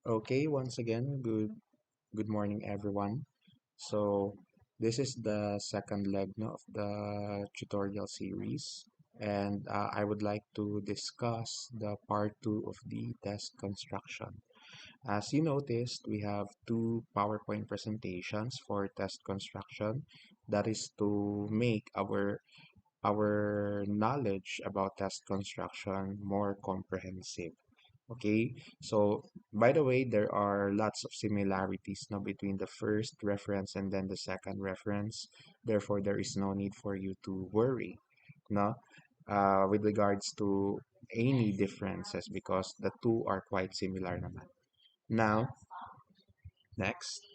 Okay, once again, good morning, everyone. So this is the second leg of the tutorial series, and I would like to discuss the part two of the test construction. As you noticed, we have two PowerPoint presentations for test construction. That is to make our knowledge about test construction more comprehensive. Okay, so by the way, there are lots of similarities now between the first reference and then the second reference. Therefore, there is no need for you to worry, no, with regards to any differences because the two are quite similar naman. Now, next.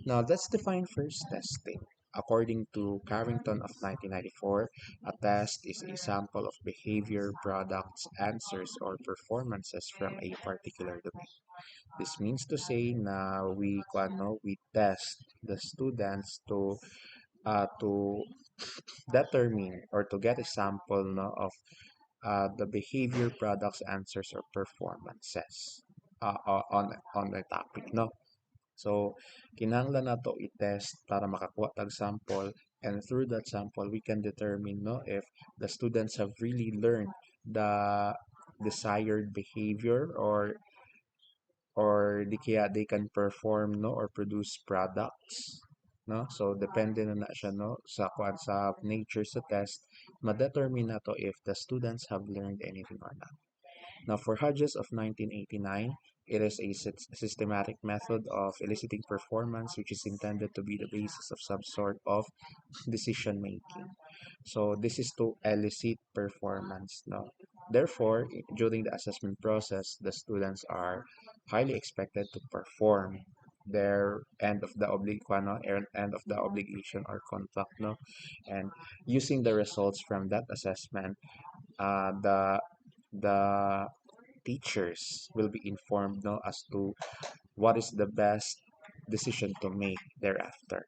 Now, let's define first testing. According to Carrington of 1994, a test is a sample of behavior, products, answers, or performances from a particular domain. This means to say na we test the students to determine or to get a sample no, of the behavior, products, answers, or performances on the topic. No? So, kinahanglan na to i-test para makakuha tag sample, and through that sample, we can determine no, if the students have really learned the desired behavior or di kaya they can perform no or produce products, no, so depende na siya no sa nature sa test ma-determine na to if the students have learned anything or not. Now, for Hodges of 1989, it is a systematic method of eliciting performance which is intended to be the basis of some sort of decision making. So this is to elicit performance. No? Therefore, during the assessment process, the students are highly expected to perform their end of the obligation or contract, no, and using the results from that assessment, the teachers will be informed no, as to what is the best decision to make thereafter.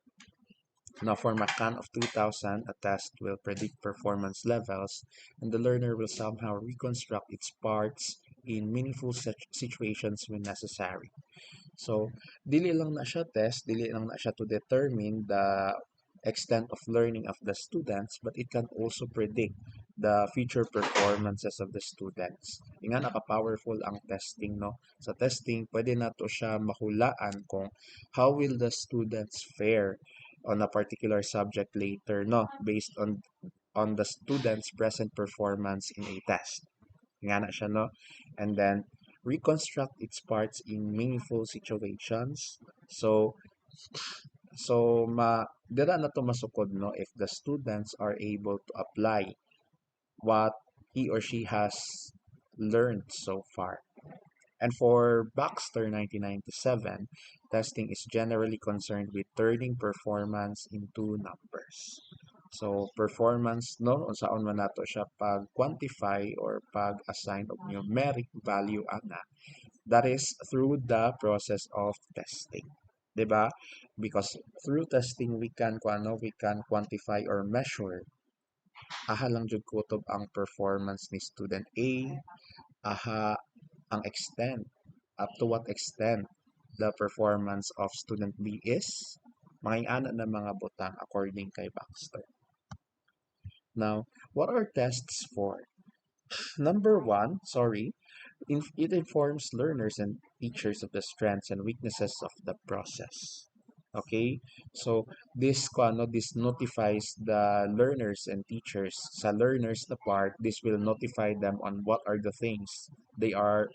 Now, for McCann of 2000, a test will predict performance levels, and the learner will somehow reconstruct its parts in meaningful situations when necessary. So, dili lang na siya test, dili lang na siya to determine the extent of learning of the students, but it can also predict the future performances of the students. Nga naka-powerful ang testing, no? Sa testing, pwede na to siya mahulaan kung how will the students fare on a particular subject later, no? Based on the students' present performance in a test. Nga na siya, no? And then, reconstruct its parts in meaningful situations. So dira na to masukod no if the students are able to apply what he or she has learned so far. And for Baxter 1997, testing is generally concerned with turning performance into numbers. So performance no unsaon man nato siya pag quantify or pag assign of numeric value ana. That is through the process of testing. 'Di ba? Because through testing we can quantify or measure aha lang jud kutob ang performance ni student A, aha ang extent, up to what extent the performance of student B is, ana na mga butang according kay Baxter. Now, what are tests for? Number one, sorry, it informs learners and teachers of the strengths and weaknesses of the process. Okay? So, this notifies the learners and teachers. Sa learners na part, this will notify them on what are the things they are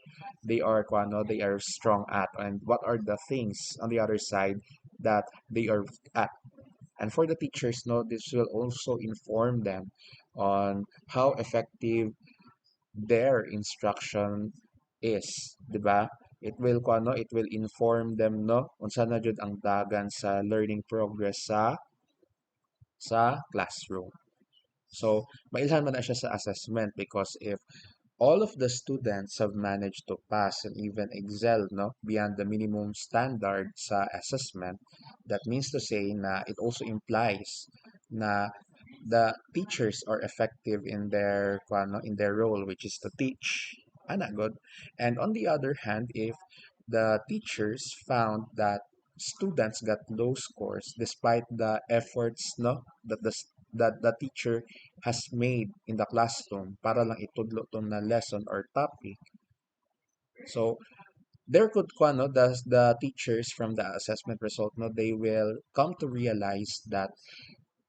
strong at and what are the things on the other side that they are weak at. And for the teachers, no, this will also inform them on how effective their instruction is, 'di ba? It will inform them no unsa na jud ang dagan sa learning progress sa classroom. So, mailhan man na siya sa assessment because if all of the students have managed to pass and even excel no beyond the minimum standard sa assessment, that means to say na it also implies na the teachers are effective in their role which is to teach ana good. And on the other hand, if the teachers found that students got low scores despite the efforts no that the teacher has made in the classroom para lang itudlo tong na lesson or topic. So there could no the teachers from the assessment result no they will come to realize that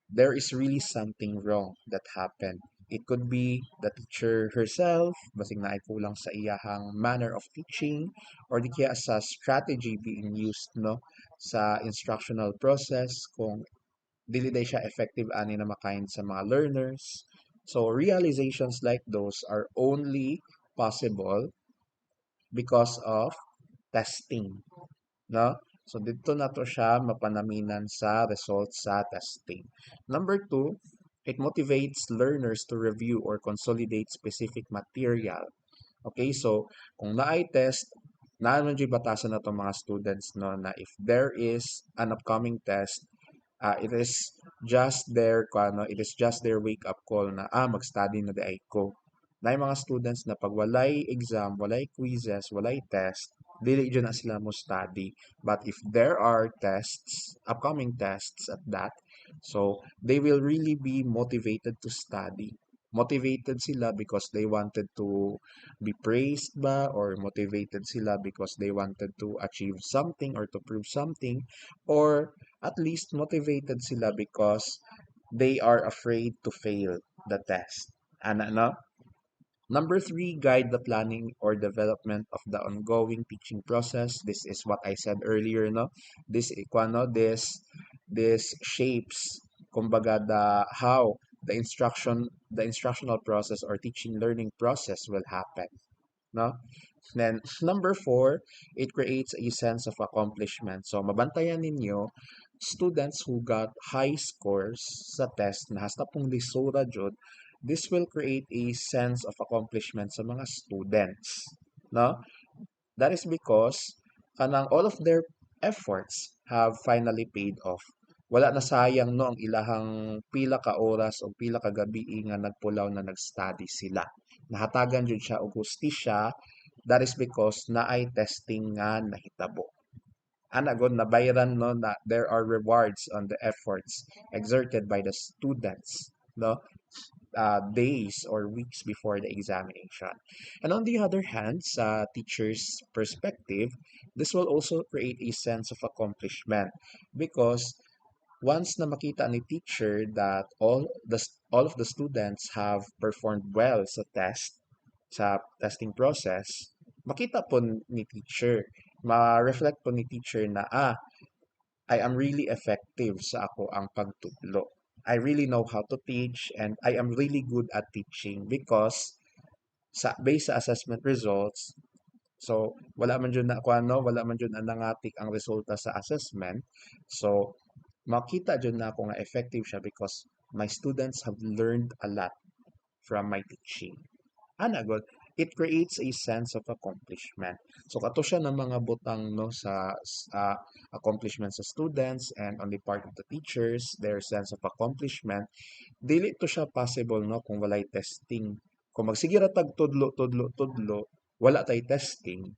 there is really something wrong that happened. It could be the teacher herself, basig na ay kulang sa iyahang manner of teaching, or di kaya sa strategy being used no sa instructional process kung dili day siya effective ani na makain sa mga learners. So realizations like those are only possible because of testing, no? So dito na to siya mapanaminan sa results sa testing. Number two, it motivates learners to review or consolidate specific material. Okay, so kung naay test, naman dyan batasan na itong mga students no, na if there is an upcoming test, it is just their ano, it is just their wake up call na mag-study na di ay ko. Na yung mga students na pag walay exam, walay quizzes, walay test, dili dyan na sila mo study. But if there are tests, upcoming tests at that, so they will really be motivated to study. Motivated sila because they wanted to be praised ba or motivated sila because they wanted to achieve something or to prove something or at least motivated sila because they are afraid to fail the test. Ano? Number three, guide the planning or development of the ongoing teaching process. This is what I said earlier, no? This shapes, kumbaga, how the instructional process or teaching learning process will happen, no? Then, number four, it creates a sense of accomplishment. So, mabantayan ninyo, students who got high scores sa test na hasta pong lisura jud, this will create a sense of accomplishment sa mga students. No? That is because kanang all of their efforts have finally paid off. Wala na sayang no ang ilahang pila ka oras o pila ka gabi nga nagpulaw na nag-study sila. Nahatagan jud siya og hustisya. That is because naay testing nga nahitabo. Anagon na bayran no na there are rewards on the efforts exerted by the students, no? Days or weeks before the examination. And on the other hand, sa teacher's perspective, this will also create a sense of accomplishment because once na makita ni teacher that all of the students have performed well sa testing process, makita po ni teacher, ma-reflect po ni teacher na I am really effective sa ako ang pagtudlo. I really know how to teach and I am really good at teaching because based sa assessment results, so wala man jud na ako wala man jud na nangatik ang resulta sa assessment. So makita jud na ako nga effective siya because my students have learned a lot from my teaching. Good. It creates a sense of accomplishment. So kato siya ng mga butang no sa accomplishment sa students and on the part of the teachers, their sense of accomplishment. Dili to siya possible no kung walay testing. Kung magsigira tag tudlo, wala tay testing.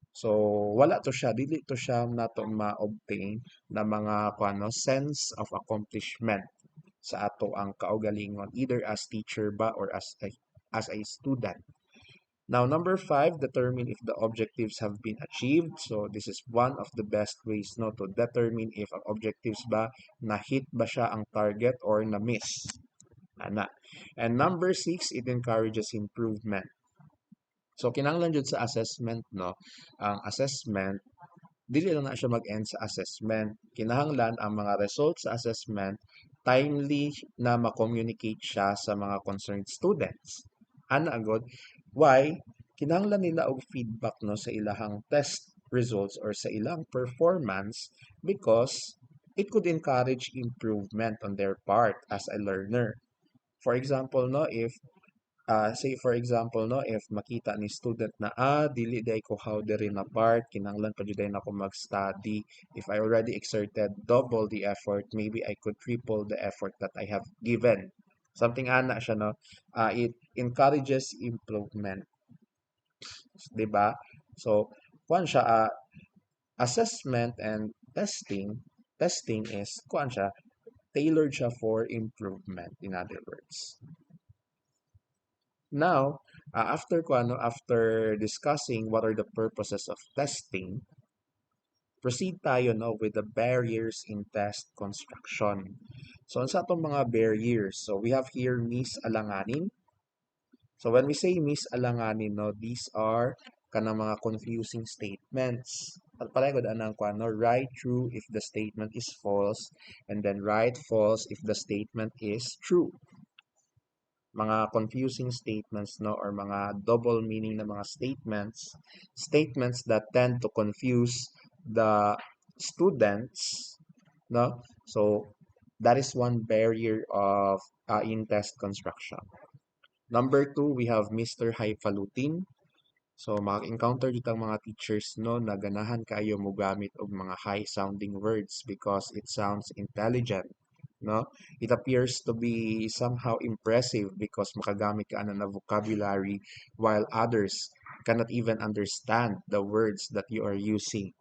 So wala to siya, dili to siya nato ma-obtain na mga sense of accomplishment sa ato ang kaugalingon either as teacher ba or as a student. Now, number five, determine if the objectives have been achieved. So, this is one of the best ways no, to determine if ang objectives ba, na-hit ba siya ang target or na-miss. Ana. And number six, it encourages improvement. So, kinahanglan jud sa assessment, no? Ang assessment, dili lang na siya mag-end sa assessment. Kinahanglan ang mga results sa assessment timely na ma-communicate siya sa mga concerned students. Agod, why? Kinahanglan nila og feedback no sa ilahang test results or sa ilang performance because it could encourage improvement on their part as a learner. For example, no, if say for example no if makita ni student na dili day ko how diri na part kinahanglan pa jud na ako mag-study if I already exerted double the effort maybe I could triple the effort that I have given something ana siya no it encourages improvement, 'di ba? So kuan siya Assessment and testing is kuan siya, tailored siya for improvement, in other words. Now, after discussing what are the purposes of testing, proceed tayo no with the barriers in test construction. So, ano sa itong mga barriers? So, we have here misalanganin. So, when we say misalanganin, no, these are kanang mga confusing statements. At pareho anang kuan no, right true if the statement is false, and then right false if the statement is true. Mga confusing statements no, or mga double meaning na mga statements that tend to confuse the students, no. So that is one barrier of in test construction. Number two, we have Mr. Highfalutin. So maka-encounter dito ang mga teachers no na ganahan kayo mo gamit og mga high sounding words because it sounds intelligent, no? It appears to be somehow impressive because makagamit ka na vocabulary while others cannot even understand the words that you are using.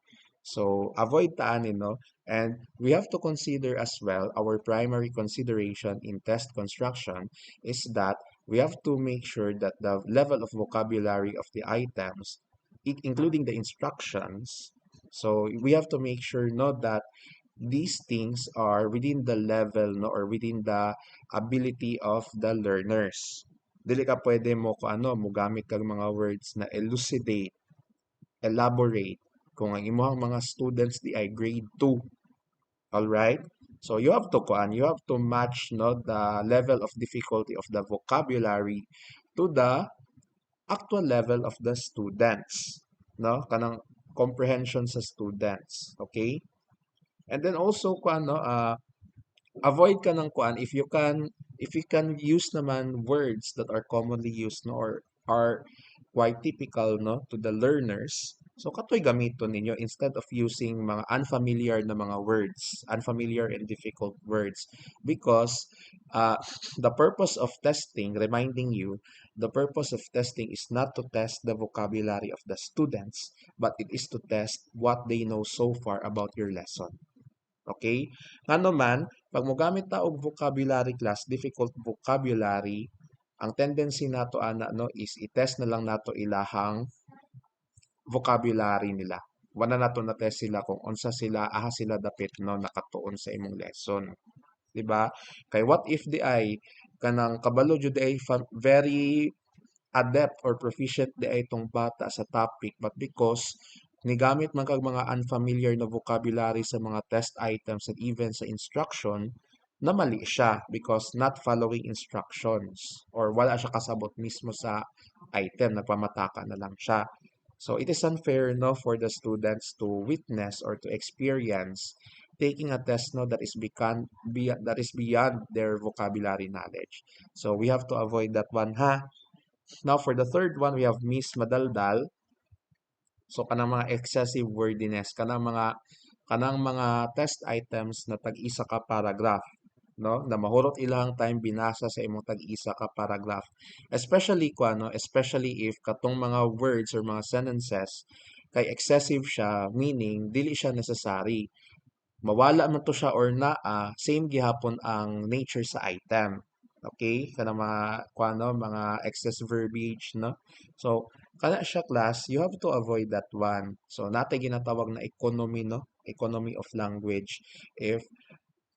So avoid taanin, no? And we have to consider as well, our primary consideration in test construction is that we have to make sure that the level of vocabulary of the items, including the instructions, so we have to make sure no that these things are within the level no or within the ability of the learners. Dili ka pwede mo ko ano mo gamit kag mga words na elucidate, elaborate kung ang imong mga students di ay grade 2. All right? So you have to match no the level of difficulty of the vocabulary to the actual level of the students, no? Kanang comprehension sa students, okay? And then also kuan no avoid ka ng kuan if you can use naman words that are commonly used no or are quite typical no to the learners, so katoy gamiton ninyo instead of using mga unfamiliar and difficult words because uh, the purpose of testing, reminding you, the purpose of testing is not to test the vocabulary of the students, but it is to test what they know so far about your lesson. Okay? Ngano man, pag mogamit ta og vocabulary class, difficult vocabulary, ang tendency nato ana no is i-test na lang nato ilahang vocabulary nila. Wala nato na test sila kung unsa sila aha sila dapit no nakatuon sa imong lesson. 'Di ba? Kay what if di ay kanang kabalo jud ay very adept or proficient di ay itong bata sa topic, but because nigamit man kag mga unfamiliar na vocabulary sa mga test items and even sa instruction, na mali siya because not following instructions or wala siya kasabot mismo sa item, nagpamataka na lang siya. So it is unfair no for the students to witness or to experience taking a test no that is beyond their vocabulary knowledge. So we have to avoid that one ha. Now, for the third one, we have Miss Madaldal. So, kanang mga excessive wordiness, kanang mga test items na tag-isa ka paragraph, no? Na mahurot ilang time binasa sa imong tag-isa ka paragraph. Especially if katong mga words or mga sentences kay excessive siya, meaning dili siya necessary. Mawala man to siya or naa, same gihapon ang nature sa item. Okay? Kana mga kuano, mga excess verbiage, no? So, kana siya class, you have to avoid that one. So, natay ginatawag na economy, no? Economy of language. If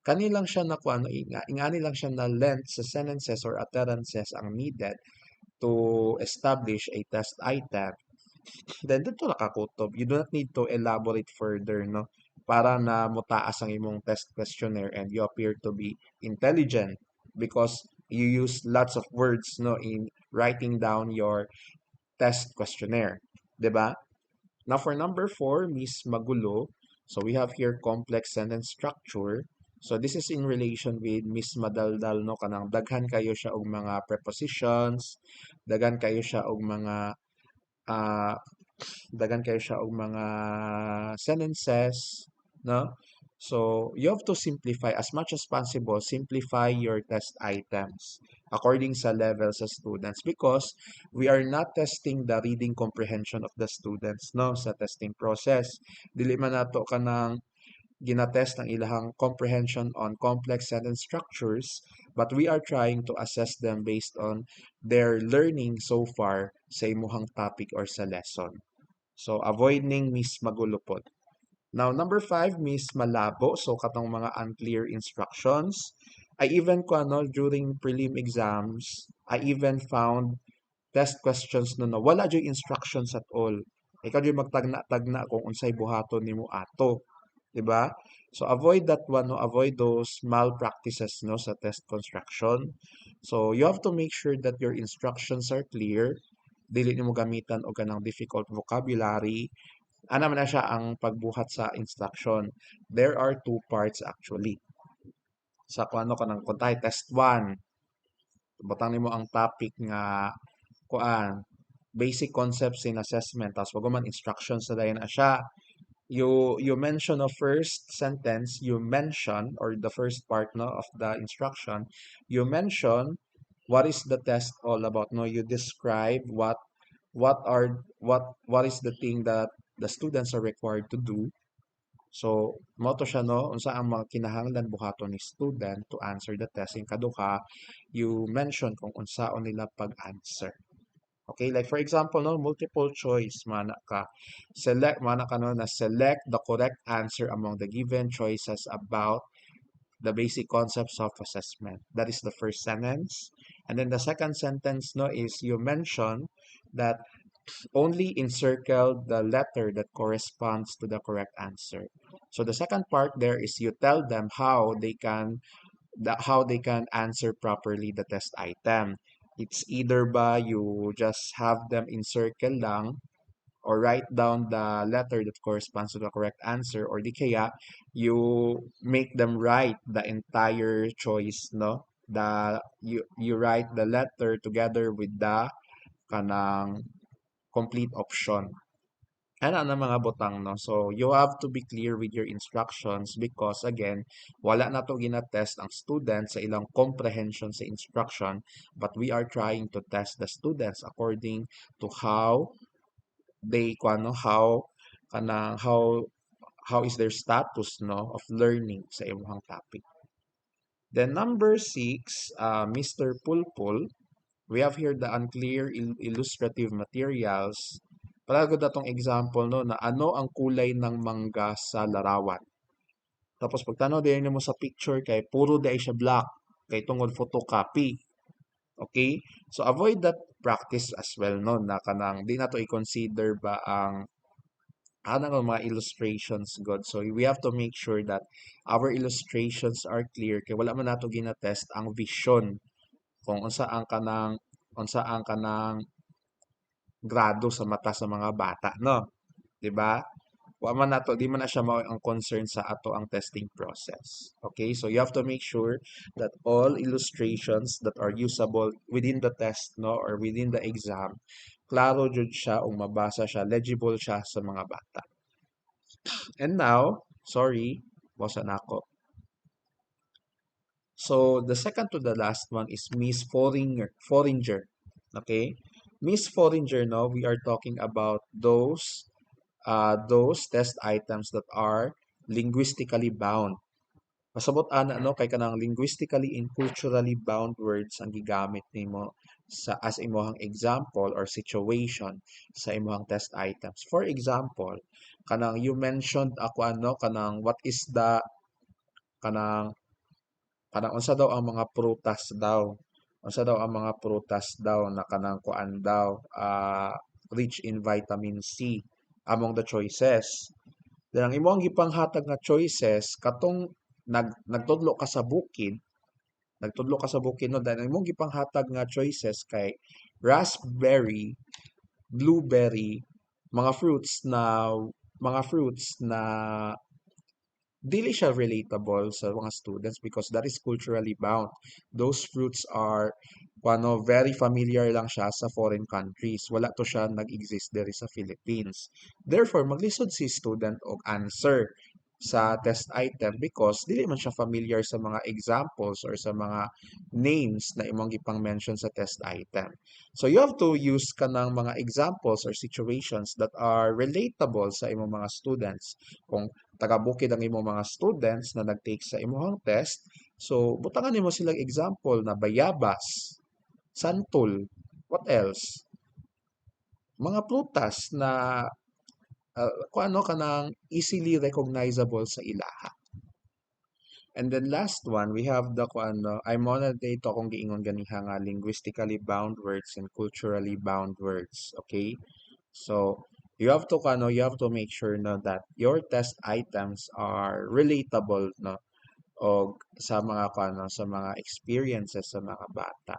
kanilang siya na kuano, ingani lang siya na length sa sentences or utterances ang needed to establish a test item, then dito nakakutob. You do not need to elaborate further, no? Para na mutaas ang imong test questionnaire and you appear to be intelligent because you use lots of words, no, in writing down your test questionnaire. 'Di ba? Now for number 4, Miss Magulo. So we have here complex sentence structure. So this is in relation with Miss Madaldal, no, kanang daghan kayo siya og mga prepositions, daghan kayo siya og mga ah, dagan kayo siya og mga sentences, no? So you have to simplify as much as possible, simplify your test items according sa level sa students because we are not testing the reading comprehension of the students no sa testing process. Dili man nato ka ng ginatest ang ilahang comprehension on complex sentence structures, but we are trying to assess them based on their learning so far sa imuhang topic or sa lesson. So avoid ning miss magulupod. Now, number five, miss malabo. So, katong mga unclear instructions. I even, during prelim exams, I even found test questions no wala dyan instructions at all. Ikaw dyan magtagna-tagna kung unsay buhaton nimo ato. 'Di ba? So, avoid that one, no? Avoid those malpractices, no, sa test construction. So, you have to make sure that your instructions are clear. Dili nimo gamitan og kanang difficult vocabulary. Ano man na siya ang pagbuhat sa instruction. There are two parts actually. Sa kung ano ka ng kuntay, test 1. Butang nimo ang topic nga kuan basic concepts in assessment. Tapos wag man instructions na dayon na siya. You mention the first sentence, you mention or the first part no of the instruction, you mention what is the test all about. No, you describe what is the thing that the students are required to do. So, mo to siya no, unsa ang mga kinahanglan buhaton ni student to answer the test. In kaduha, you mention kung unsaon nila pag-answer. Okay, like for example, no, multiple choice, mana ka. Mana ka no, na select the correct answer among the given choices about the basic concepts of assessment. That is the first sentence. And then the second sentence, no, is you mention that only encircle the letter that corresponds to the correct answer. So the second part there is you tell them how they can answer properly the test item. It's either by you just have them encircle lang or write down the letter that corresponds to the correct answer or di kaya you make them write the entire choice no you write the letter together with the kanang complete option. Ana na mga butang no. So you have to be clear with your instructions because again, wala na to ginatest ang students sa ilang comprehension sa instruction, but we are trying to test the students according to how they kuano how is their status no of learning sa imong topic. Then number 6, Mr. Pulpul. We have here the unclear illustrative materials. Palagod na tong example no na ano ang kulay ng mangga sa larawan. Tapos pagtanaw din mo sa picture kay puro day siya black kay tungod photocopy. Okay? So avoid that practice as well no na kanang di na to i-consider ba ang anang mga illustrations god. So we have to make sure that our illustrations are clear kay wala man nato ginatest ang vision kung unsa ang kanang grado sa mata sa mga bata no, 'di ba? Wa man nato di man na siya mao ang concern sa ato ang testing process. Okay, so you have to make sure that all illustrations that are usable within the test no or within the exam klaro jud siya ug mabasa siya, legible siya sa mga bata. And now, sorry, basa na ako. So the second to the last one is Miss Foreigner. Okay? Miss Foreigner, no, we are talking about those test items that are linguistically bound. Pasabot ana no kay kanang linguistically and culturally bound words ang gigamit nimo sa as imong example or situation sa imong test items. For example, kanang you mentioned ako ano kanang what is the kanang kanang unsa daw ang mga prutas daw. Unsa daw ang mga prutas daw na kanang kuan daw rich in vitamin C among the choices. Then ang imong gipanghatag nga choices katong nagtudlo ka sa bukid, nagtudlo ka sa bukid no then ang imong gipanghatag nga choices kay raspberry, blueberry, mga fruits na mga fruits na dili siya relatable sa mga students because that is culturally bound. Those fruits are very familiar lang siya sa foreign countries. Wala to siya nag-exist diri sa Philippines. Therefore, maglisod si student og answer. sa test item because dili man siya familiar sa mga examples or sa mga names na imong gipang mention sa test item. So you have to use kanang mga examples or situations that are relatable sa imong mga students. Kung taga-bukid ang imong mga students na nag-take sa imong test, so butangan nimo silang example na bayabas, santol, what else? Mga prutas na kung ano kanang easily recognizable sa ilaha. And then last one, we have the kung ano, I'm on a data kung giingon ganiha nga linguistically bound words and culturally bound words. Okay? So, you have to kung ano, you have to make sure no that your test items are relatable no o sa mga kung ano, sa mga experiences sa mga bata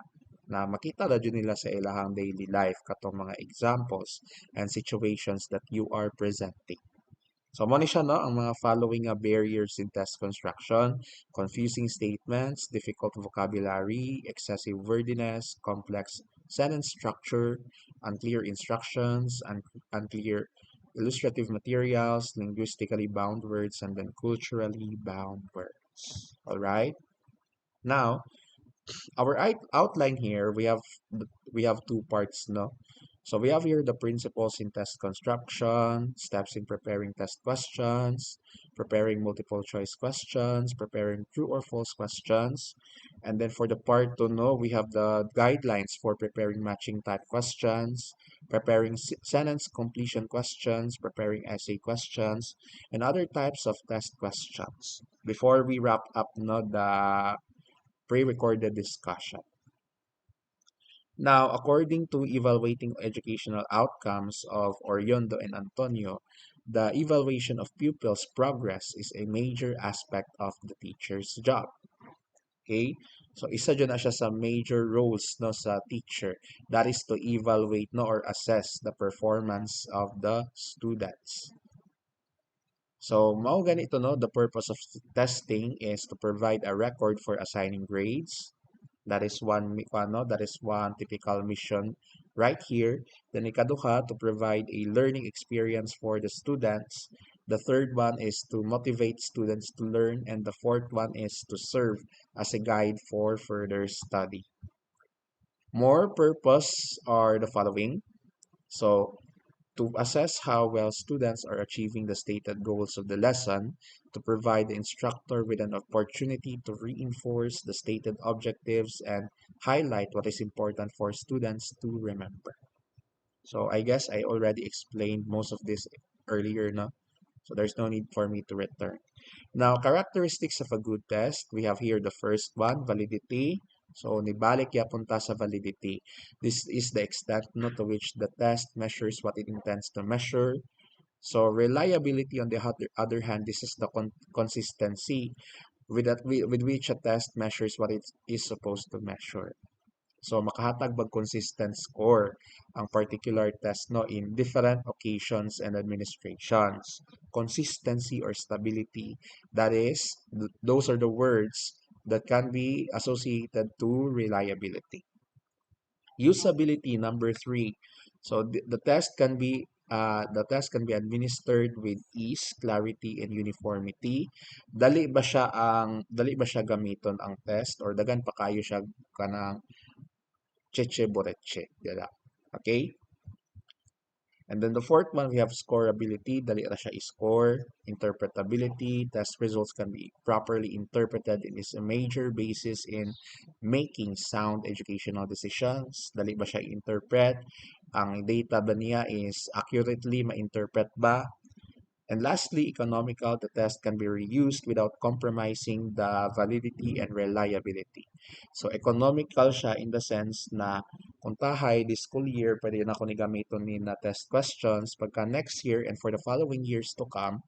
na makita ra jud nila sa ilahang daily life katong mga examples and situations that you are presenting. So, mo ni siya, no? Ang mga following barriers in test construction, confusing statements, difficult vocabulary, excessive wordiness, complex sentence structure, unclear instructions, unclear illustrative materials, linguistically bound words, and then culturally bound words. All right? Now, our outline here, we have two parts, no? So we have here the principles in test construction, steps in preparing test questions, preparing multiple choice questions, preparing true or false questions. And then for the part to know, we have the guidelines for preparing matching type questions, preparing sentence completion questions, preparing essay questions, and other types of test questions. Before we wrap up no, the pre-recorded discussion. Now, according to evaluating educational outcomes of Oriondo and Antonio, the evaluation of pupils' progress is a major aspect of the teacher's job. Okay? So, isa dyan na siya sa major roles no, sa teacher. That is to evaluate no, or assess the performance of the students. So, mao ganito no, the purpose of testing is to provide a record for assigning grades. That is that is one typical mission right here. Then ikaduha, to provide a learning experience for the students. The third one is to motivate students to learn. And the fourth one is to serve as a guide for further study. More purpose are the following. So, to assess how well students are achieving the stated goals of the lesson, to provide the instructor with an opportunity to reinforce the stated objectives and highlight what is important for students to remember. So I guess I already explained most of this earlier, no? So there's no need for me to return. Now, characteristics of a good test. We have here the first one, validity. So, nibalik yapon ta sa validity. This is the extent no, to which the test measures what it intends to measure. So, reliability, on the other hand, this is the consistency with which a test measures what it is supposed to measure. So, makahatag bag consistent score ang particular test no in different occasions and administrations. Consistency or stability, that is, those are the words that can be associated to reliability. Usability, number three. So, the test can be administered with ease, clarity, and uniformity. Dali ba siya gamiton ang test or dagan pa kayo siya kanang cheche boreche. Dila. Okay? And then the fourth one, we have scoreability. Dali ra siya i-score. Interpretability. Test results can be properly interpreted and is a major basis in making sound educational decisions. Dali ba siya i-interpret? Ang data ba niya is accurately ma-interpret ba? And lastly, economical. The test can be reused without compromising the validity and reliability. So, economical siya in the sense na kung tahay this school year, pwede na ako ni gamiton ni na test questions. Pagka next year and for the following years to come,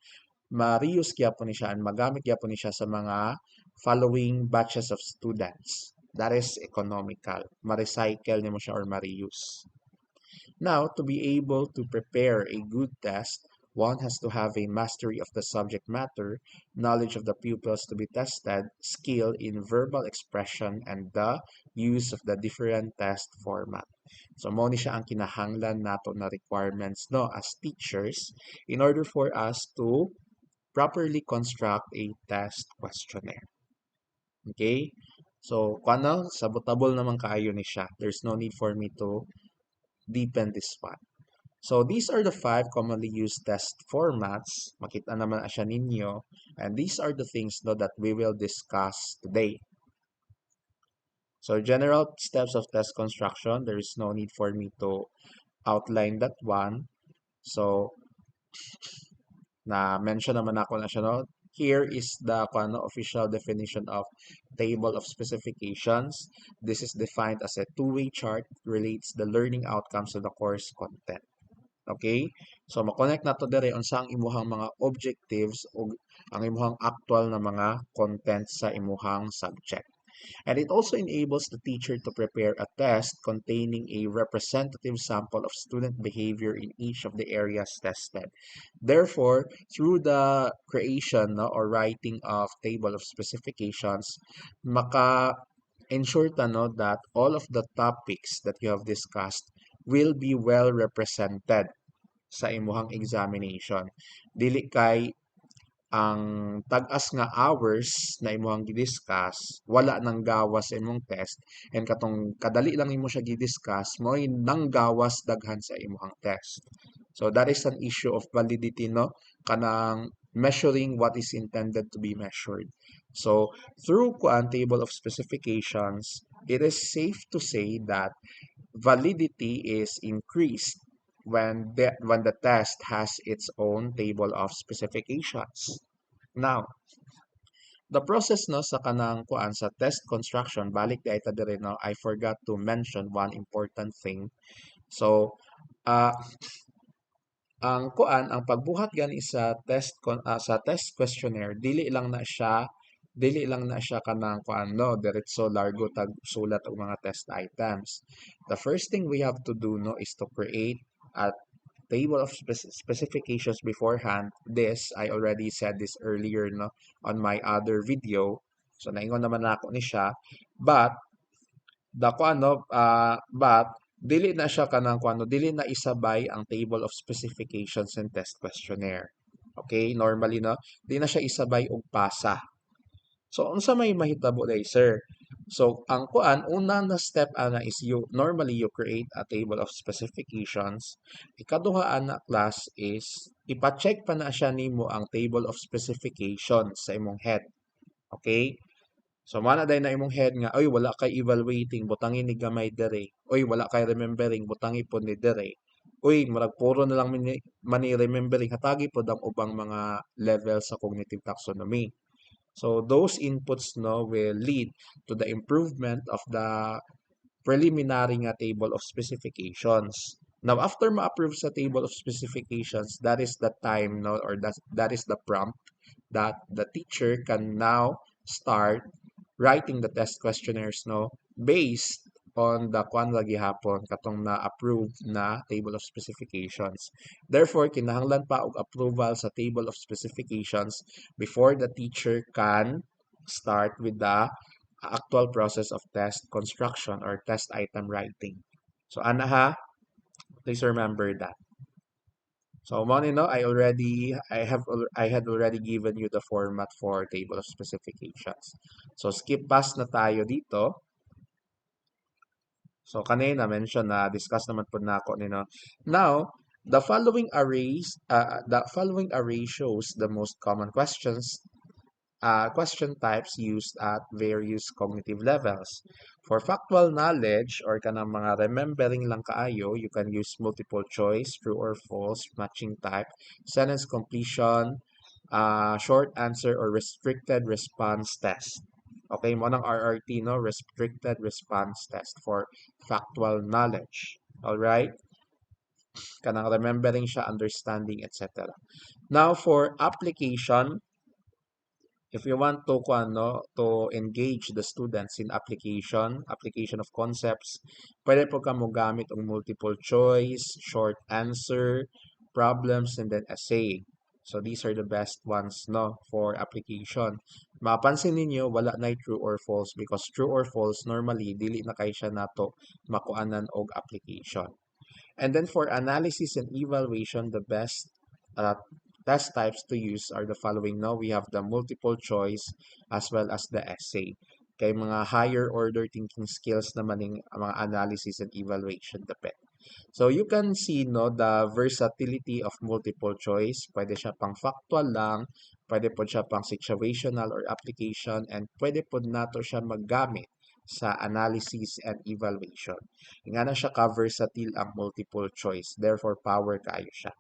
ma-reuse kaya po ni siya and magamit kaya po ni siya sa mga following batches of students. That is economical. Ma-recycle niyo mo siya or ma-reuse. Now, to be able to prepare a good test, one has to have a mastery of the subject matter, knowledge of the pupils to be tested, skill in verbal expression, and the use of the different test format. So, mo ni siya ang kinahanglan nato na requirements no as teachers in order for us to properly construct a test questionnaire. Okay? So, kung ano, sabotable naman kaayo ni siya. There's no need for me to deepen this one. So, these are the 5 commonly used test formats. Makita naman siya ninyo. And these are the things no, that we will discuss today. So, general steps of test construction, there is no need for me to outline that one. So, na-mention naman ako na siya, no? Here is the official definition of table of specifications. This is defined as a two-way chart, relates the learning outcomes to the course content. Okay? So, makonect na to dire unsa ang imuhang mga objectives o ang imuhang actual na mga content sa imuhang subject. And it also enables the teacher to prepare a test containing a representative sample of student behavior in each of the areas tested. Therefore, through the creation no, or writing of table of specifications, maka-ensure ta no, that all of the topics that you have discussed will be well represented sa imuhang examination. Dili kay ang tag-as nga hours na imuhang gidiscuss, wala nang gawas sa imong test, and katong kadali lang imo siya gidiscuss, mo'y nang gawas daghan sa imuhang test. So that is an issue of validity, no? Kanang measuring what is intended to be measured. So through kuan table of specifications, it is safe to say that validity is increased when the test has its own table of specifications. Now, the process no sa kanang kuan sa test construction, balik di ita dire no, I forgot to mention one important thing. So, uh, ang kuan ang pagbuhat gani sa test questionnaire dili lang na siya kanang kuan no diretso largo tag sulat og mga test items. The first thing we have to do no is to create a table of specifications beforehand. This I already said this earlier no on my other video. So naingon naman na ako ni siya, but dako ano but dili na siya kanang kuano dili na isabay ang table of specifications and test questionnaire. Okay, normally no, di na siya isabay og pasa. So unsa may mahitabo day sir? So ang kuan una na step ana is you normally you create a table of specifications. Ikaduha ana class is ipa-check pa na siya nimo ang table of specifications sa imong head. Okay? So, mana day na imong head nga, oy, wala kay evaluating, butangin ni gamay dere. Oy, wala kay remembering, butangi po ni dere. Uy, marag puro na lang mani remembering, hatagi po ang ubang mga level sa cognitive taxonomy. So, those inputs no will lead to the improvement of the preliminary nga table of specifications. Now, after ma-approve sa table of specifications, that is the time no, or that is the prompt that the teacher can now start writing the test questionnaires no based on the kwan lagi hapon katong na approved na table of specifications. Therefore, kinahanglan pa og approval sa table of specifications before the teacher can start with the actual process of test construction or test item writing. So ana ha, please remember that. So Monino, I had already given you the format for table of specifications. So skip past na tayo dito. So kanina mention na discuss naman po na ako nino. Now, the following array shows the most common question types used at various cognitive levels. For factual knowledge or kanang mga remembering lang kaayo, you can use multiple choice, true or false, matching type, sentence completion, short answer or restricted response test. Okay, mo ng RRT, no? Restricted response test for factual knowledge. Alright? Kanang remembering siya, understanding, etc. Now, for application, if you want to to engage the students in application of concepts, pwede po ka mo gamit ang multiple choice, short answer, problems, and then essay. So these are the best ones no for application. Mapansin ninyo wala na true or false because true or false normally dili na kay siya nato makuanan og application. And then for analysis and evaluation, the best uh, test types to use are the following. No, we have the multiple choice as well as the essay. Kay mga higher order thinking skills naman ng mga analysis and evaluation depend. So you can see no the versatility of multiple choice. Pwede siya pang factual lang, pwede po siya pang situational or application, and pwede po nato siya maggamit sa analysis and evaluation. Nga na siya ka-versatile ang multiple choice. Therefore, power kayo siya.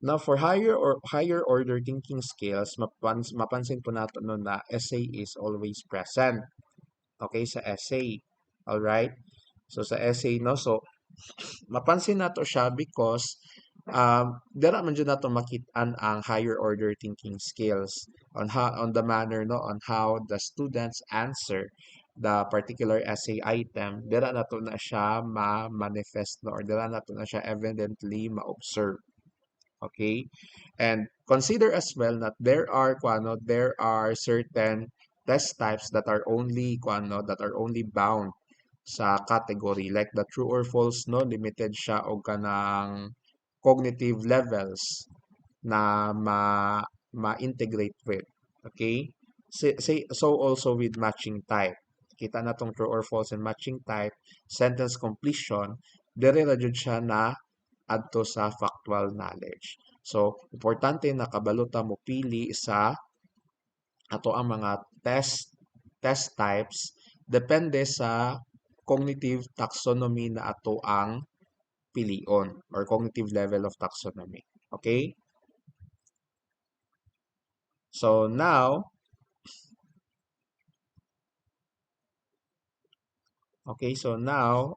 Now, for higher order thinking skills, mapansin po natin no na essay is always present. Okay, sa essay. All right? So, sa essay, no? So, mapansin nato siya because dira man jud nato makit-an ang higher order thinking skills on the manner no on how the students answer the particular essay item. Dira nato na siya ma-manifest no or dira nato na siya evidently ma-observe. Okay? And consider as well that there are certain test types that are only bound sa category like the true or false no limited siya og kanang cognitive levels na ma-integrate with. Okay? So also with matching type. Kita na tong true or false and matching type, sentence completion, dire ra jud siya na adto sa factual knowledge. So, importante na kabaluta mo pili sa ato ang mga test types depende sa cognitive taxonomy na ato ang pilion or cognitive level of taxonomy. Okay? So now, okay, so now,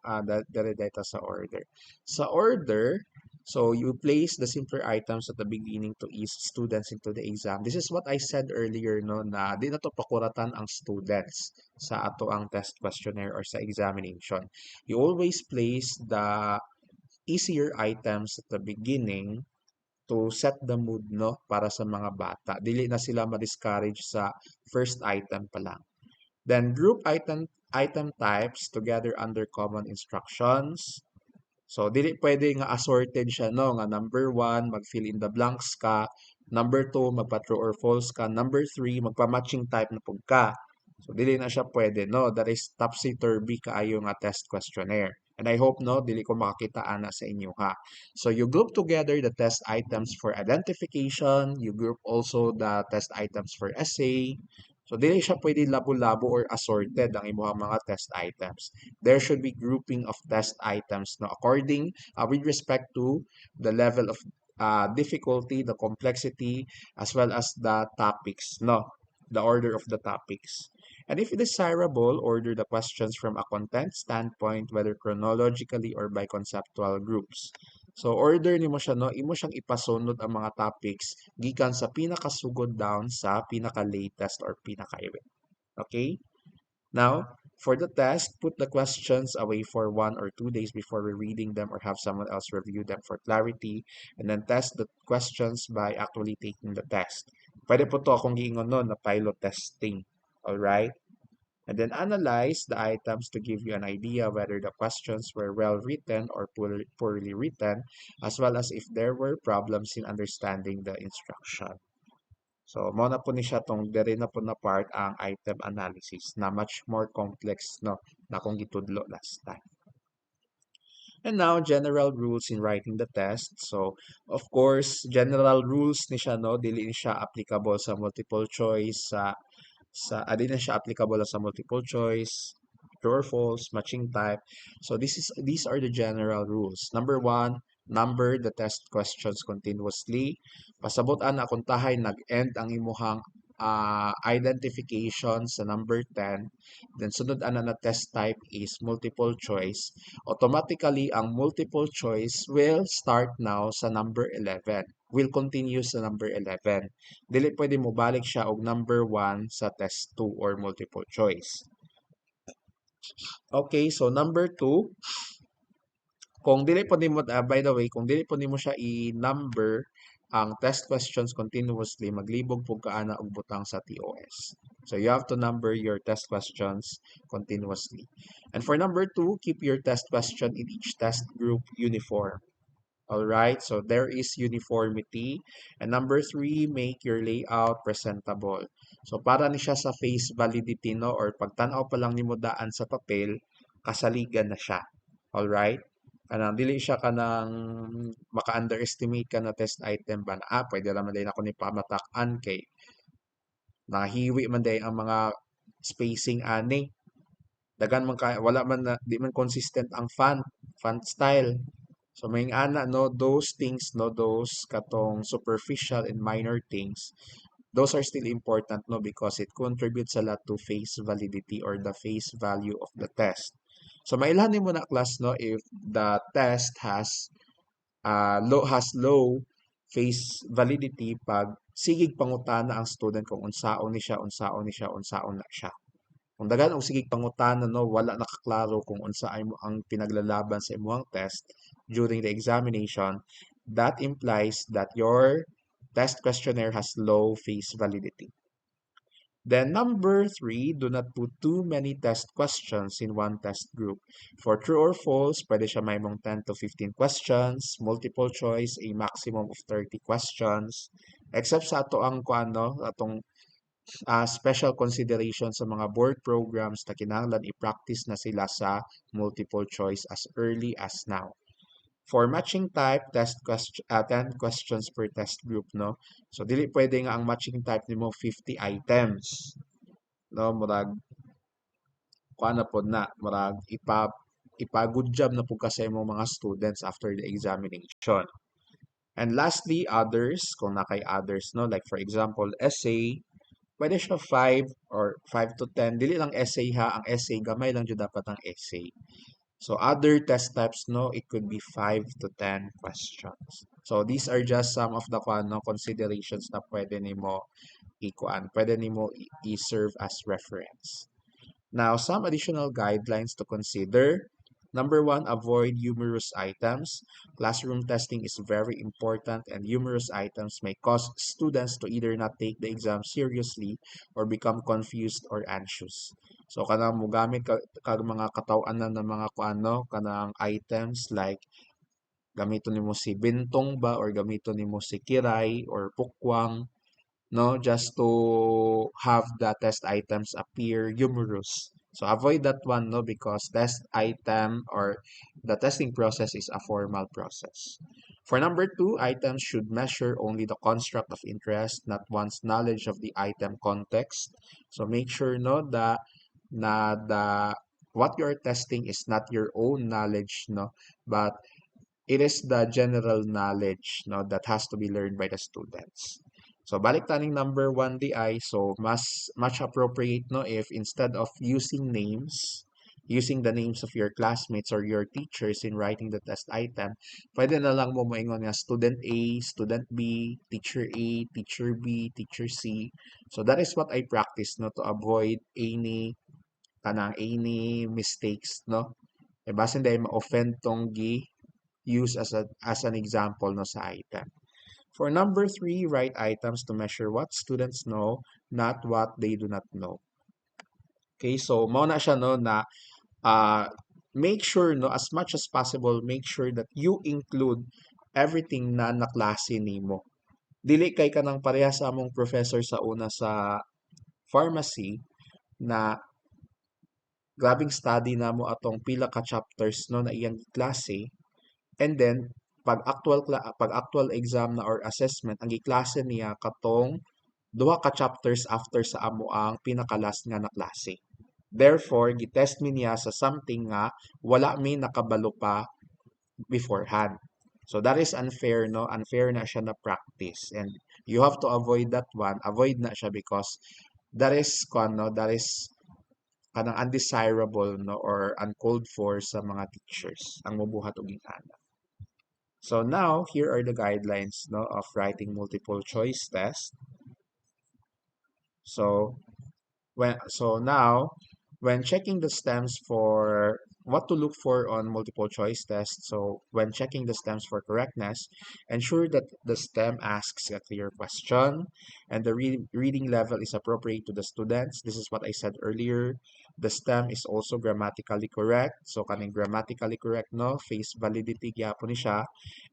dire data sa order. Sa order, so you place the simpler items at the beginning to ease students into the exam. This is what I said earlier, no, na di na to pakuratan ang students sa ato ang test questionnaire or sa examination. You always place the easier items at the beginning to set the mood, no, para sa mga bata. Dili na sila ma-discourage sa first item pa lang. Then group item types together under common instructions. So dili pwede nga assorted siya no nga number 1 mag-fill in the blanks ka, number 2 magpa-true or false ka, number 3 magpa-matching type na pug ka. So dili na siya pwede no, that is topsy-turvy kaayo nga test questionnaire. And I hope no dili ko makakita ana sa inyo ha. So you group together the test items for identification, you group also the test items for essay. So dili siya pwede labo-labo or assorted ang imong mga test items. There should be grouping of test items no according with respect to the level of difficulty, the complexity, as well as the topics, no, the order of the topics. And if desirable, order the questions from a content standpoint, whether chronologically or by conceptual groups. So order nimo siya no, imo siyang ipasunod ang mga topics gikan sa pinakasugod down sa pinaka-latest or pinaka-event. Okay? Now, for the test, put the questions away for 1 or 2 days before rereading them or have someone else review them for clarity. And then test the questions by actually taking the test. Pwede po to akong giingon no, na pilot testing. Alright? And then analyze the items to give you an idea whether the questions were well written or poorly written, as well as if there were problems in understanding the instruction. So, mo na po ni siya tong dere na po na part ang item analysis na much more complex no na kung gitudlo last time. And now, general rules in writing the test. So, of course, general rules ni siya no, dili ni siya applicable sa multiple choice di na siya applicable sa multiple choice, true or false, matching type. So these are the general rules. Number 1, number the test questions continuously. Pasabot-an na kung tahay nag-end ang imuhang identification sa number 10. Then sunod ana na test type is multiple choice. Automatically ang multiple choice will start now sa number 11. Will continue sa number 11. Dili pwede mo balik siya og number 1 sa test 2 or multiple choice. Okay, so number 2, kung dili po nimo by the way, kung dili po nimo siya i-number ang test questions continuously, maglibog po kaana og butang sa TOS. So you have to number your test questions continuously. And for number 2, keep your test question in each test group uniform. All right, so there is uniformity. And number three, make your layout presentable. So para ni siya sa face validity, no, or pagtanaw pa lang nimo daan sa papel, kasaligan na siya. All right? Kanang dili siya kanang maka-underestimate ka na test item ba na pwede naman din ako ni pamatak-an kay nahiwi man day ang mga spacing ani. Dagan man ka wala man na, di man consistent ang font style. So may ana no those things no those katong superficial and minor things, those are still important no because it contributes a lot to face validity or the face value of the test. So mailhan mo na class no if the test has low face validity pag sigig pangutana ang student kung unsaon ni siya unsaon ni siya unsaon na siya. Kung daghan og sigig pangutana no wala nakaklaro kung unsa ay mo ang pinaglalaban sa imong test during the examination, that implies that your test questionnaire has low face validity. Then number three, do not put too many test questions in one test group. For true or false, pwede siya may mong 10 to 15 questions, multiple choice, a maximum of 30 questions. Except sa ato ang kuano, atong special consideration sa mga board programs na kinahanglan i-practice na sila sa multiple choice as early as now. For matching type, 10 questions per test group, no? So, dili pwede nga ang matching type nimo 50 items. No, murag, kuha na po na, murag, ipa-good job na po kasi mo mga students after the examination. And lastly, others, kung na kay others, no? Like for example, essay, pwede siya 5 or 5 to 10. Dili lang essay ha, ang essay, gamay lang dyan dapat ang essay. So other test types, no, it could be 5 to 10 questions. So these are just some of the considerations na pwede nimo pwede nimo i-serve as reference. Now, some additional guidelines to consider. Number one, avoid humorous items. Classroom testing is very important and humorous items may cause students to either not take the exam seriously or become confused or anxious. So, kanang mo gamit kag mga katawanan ng mga kanang items like gamiton nimo si bintong ba or gamiton nimo si kiray or pukwang, no, just to have the test items appear humorous. So avoid that one, no, because test item or the testing process is a formal process. For number two, items should measure only the construct of interest, not one's knowledge of the item context. So make sure, no, that na the what you're testing is not your own knowledge, no, but it is the general knowledge, no, that has to be learned by the students. So balik taning number one di ay, so mas much appropriate no if instead of using the names of your classmates or your teachers in writing the test item, pwede na lang mo moingon nga student A, student B, teacher A, teacher B, teacher C. So that is what I practice no to avoid any mistakes no. E basin dahil ma-offend tong use as an example no sa item. For number three, write items to measure what students know, not what they do not know. Okay, so mao na siya no na uh, make sure no as much as possible make sure that you include everything na naklase nimo. Dili kay kanang pareha sa among professor sa una sa pharmacy na grabing study namo atong pila ka chapters no na iyang klase. And then, pag actual exam na or assessment, ang giklase niya katong duha ka chapters after sa amo ang pinakalas nga na klase. Therefore, gitest mi niya sa something nga wala mi nakabalo pa beforehand. So that is unfair, no? Unfair na siya na practice. And you have to avoid that one. Avoid na siya because that is kanang undesirable, no? Or uncalled for sa mga teachers. Ang mabuhat og ingana. So now, here are the guidelines no, of writing multiple choice test. So now, when checking the stems for what to look for on multiple choice tests. So when checking the stems for correctness, ensure that the stem asks a clear question and the reading level is appropriate to the students. This is what I said earlier. The stem is also grammatically correct. So kaning grammatically correct no, face validity gyapon ni siya.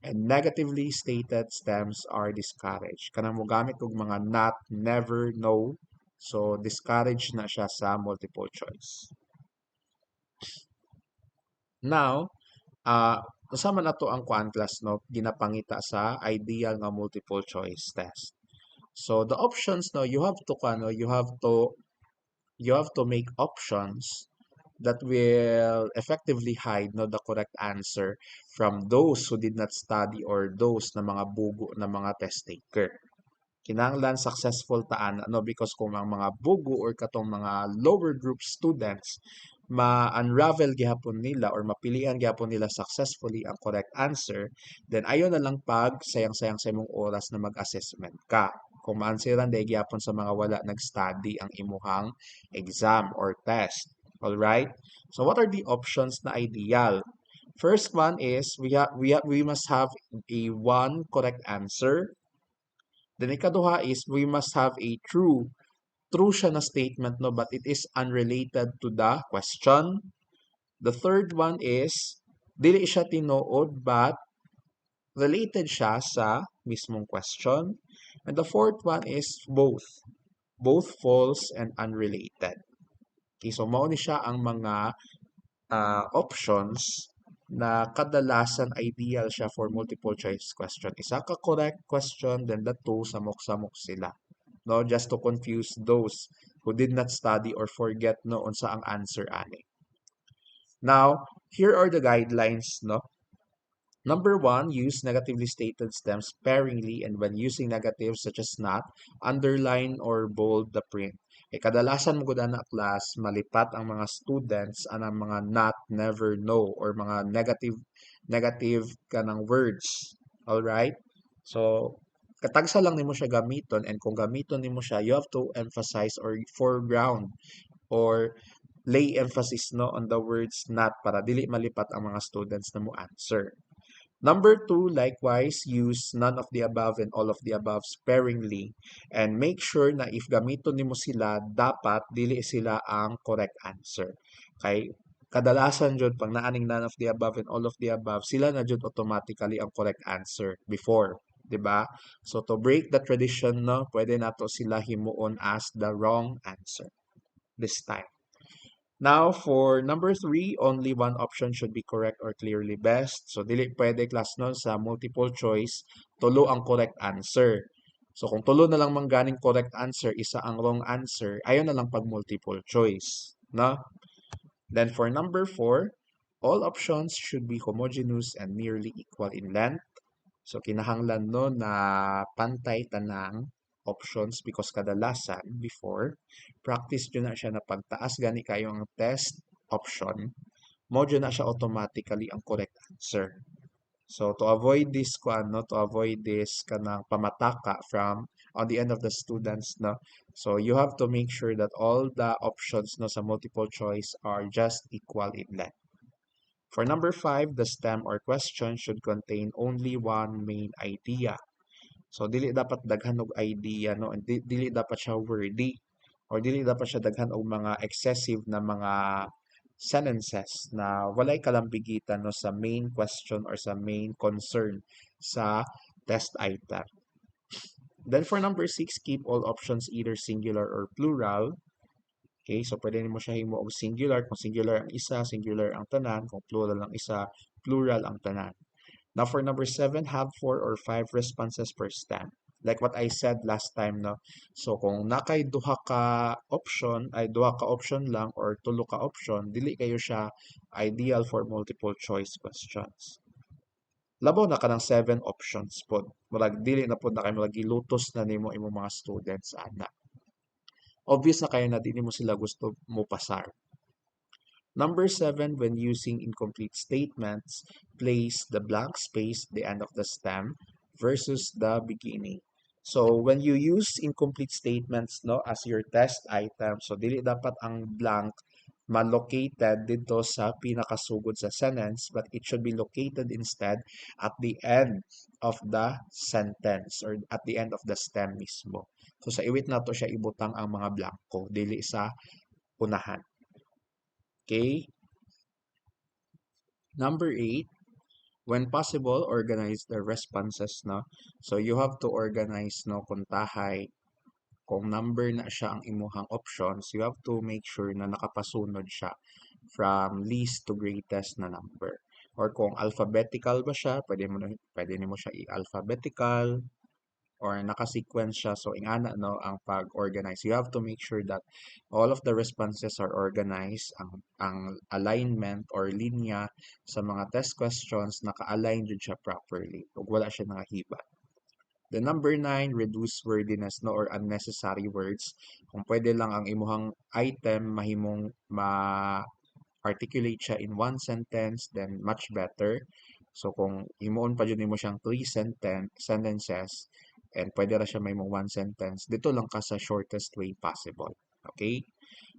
And negatively stated stems are discouraged. Kanang mo gamit og mga not, never, no. So discouraged na siya sa multiple choice. Now, usa man ato ang kuan class no ginapangita sa ideal nga multiple choice test. So the options no you have to make options that will effectively hide no the correct answer from those who did not study or those na mga bugo na mga test taker. Kinahanglan successful taan ano because kung ang mga bugo or katong mga lower group students ma-unravel gihapon nila or mapilian gihapon nila successfully ang correct answer, then ayon na lang pag sayang-sayang sa imong oras na mag-assessment ka. Kung maansiran dahil gihapon sa mga wala nag-study ang imuhang exam or test. Alright? So what are the options na ideal? First one is we must have a one correct answer. Then ikaduha is we must have a true siya na statement no but it is unrelated to the question. The third one is dili siya tinuod but related siya sa mismong question. And the fourth one is both false and unrelated. Okay, so mao ni siya ang mga options na kadalasan ideal siya for multiple choice question. Isa ka correct question, then the two samok-samok sila. No, just to confuse those who did not study or forget no unsa ang answer ani. Now, here are the guidelines, no. Number one, use negatively stated stems sparingly and when using negatives such as not, underline or bold the print. Kadalasan mo gud na class, malipat ang mga students anang mga not, never, no, or mga negative kanang words. Alright? So, katagsa lang nimo siya gamiton and kung gamiton nimo siya, you have to emphasize or foreground or lay emphasis no on the words not para dili malipat ang mga students na mo answer. Number two, likewise, use none of the above and all of the above sparingly. And make sure na if gamiton nimo sila, dapat dili sila ang correct answer. Kay kadalasan jud pag naaning none of the above and all of the above, sila na jud automatically ang correct answer before, 'di ba? So to break the tradition, no, pwede nato sila himuon as the wrong answer this time. Now, for number three, only one option should be correct or clearly best. So, dili pwede class nun sa multiple choice, tulo ang correct answer. So, kung tulo na lang mangganing correct answer, isa ang wrong answer, ayaw na lang pag multiple choice. No? Then, for number four, all options should be homogeneous and nearly equal in length. So, kinahanglan no na pantay tanang options because kadalasan before practice dyan na siya na pagtaas gani kayo ang test option mo dyan na siya automatically ang correct answer. So to avoid this to avoid this kanang pamataka from on the end of the students no. So you have to make sure that all the options no sa multiple choice are just equal in length. For number five, the stem or question should contain only one main idea. So dili dapat daghan og idea no and dili dapat siya wordy or dili dapat siya daghan og mga excessive na mga sentences na walay kalambigitan no sa main question or sa main concern sa test item. Then for number six, keep all options either singular or plural. Okay, so pwede mo siya himo og singular kung singular ang isa, singular ang tanan, kung plural ang isa, plural ang tanan. Now for number seven, have 4 or 5 responses per stem. Like what I said last time, no? So kung nakay duha ka option lang or tulo ka option, dili kayo siya ideal for multiple choice questions. Labaw na ka ng 7 options po. Murag dili na po na kayo gilutos na nimo imong mga students ana. Obvious na kayo na dili mo sila gusto mo pasar. Number seven, when using incomplete statements, place the blank space at the end of the stem versus the beginning. So when you use incomplete statements no as your test item, so dili dapat ang blank ma-located dito sa pinakasugod sa sentence, but it should be located instead at the end of the sentence or at the end of the stem mismo. So sa iwit na to siya ibutang ang mga blanco dili sa unahan. Okay? Number 8, when possible, organize the responses, no? So you have to organize, no, kuntahay kung number na siya ang imuhang options, you have to make sure na nakapasunod siya from least to greatest na number. Or kung alphabetical ba siya, pwede mo siya i-alphabetical or naka-sequence siya. So, ingana, no, ang pag-organize. You have to make sure that all of the responses are organized. Ang alignment or linya sa mga test questions, naka-align dyan siya properly. Ug wala siya nakahiba. The number 9, reduce wordiness, no, or unnecessary words. Kung pwede lang ang imuhang item, mahimong ma-articulate siya in one sentence, then much better. So, kung himuon pa dyan mo siyang three sentences, and pwede ra siya may mong one sentence, dito lang ka sa shortest way possible. Okay?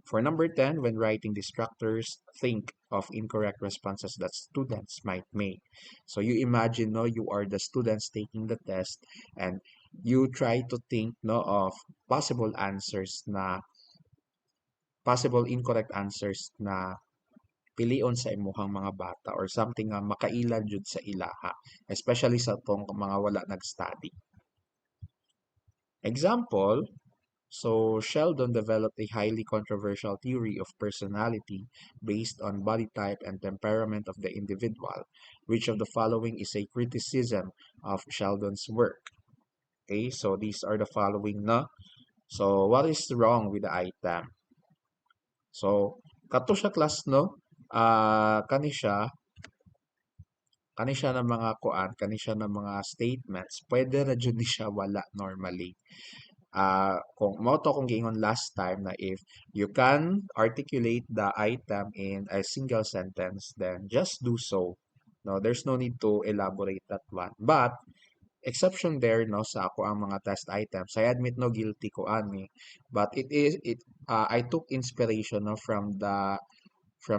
For number 10, when writing distractors, think of incorrect responses that students might make. So you imagine, no, you are the students taking the test and you try to think, no, of possible incorrect answers na pilion sa imuhang mga bata or something nga makailan jud sa ilaha, especially sa tong mga wala nag-study. Example, so Sheldon developed a highly controversial theory of personality based on body type and temperament of the individual. Which of the following is a criticism of Sheldon's work? Okay, so these are the following na. So what is wrong with the item? So kato siya class, no? Kani siya ng mga kuan, kani siya ng mga statements. Pwede ra jud ni siya wala normally. Kung mo to kung giingon last time na if you can articulate the item in a single sentence, then just do so. No, there's no need to elaborate that one. But exception there, no, sa ako ang mga test items. I admit, no, guilty ko ani, but I took inspiration, no, from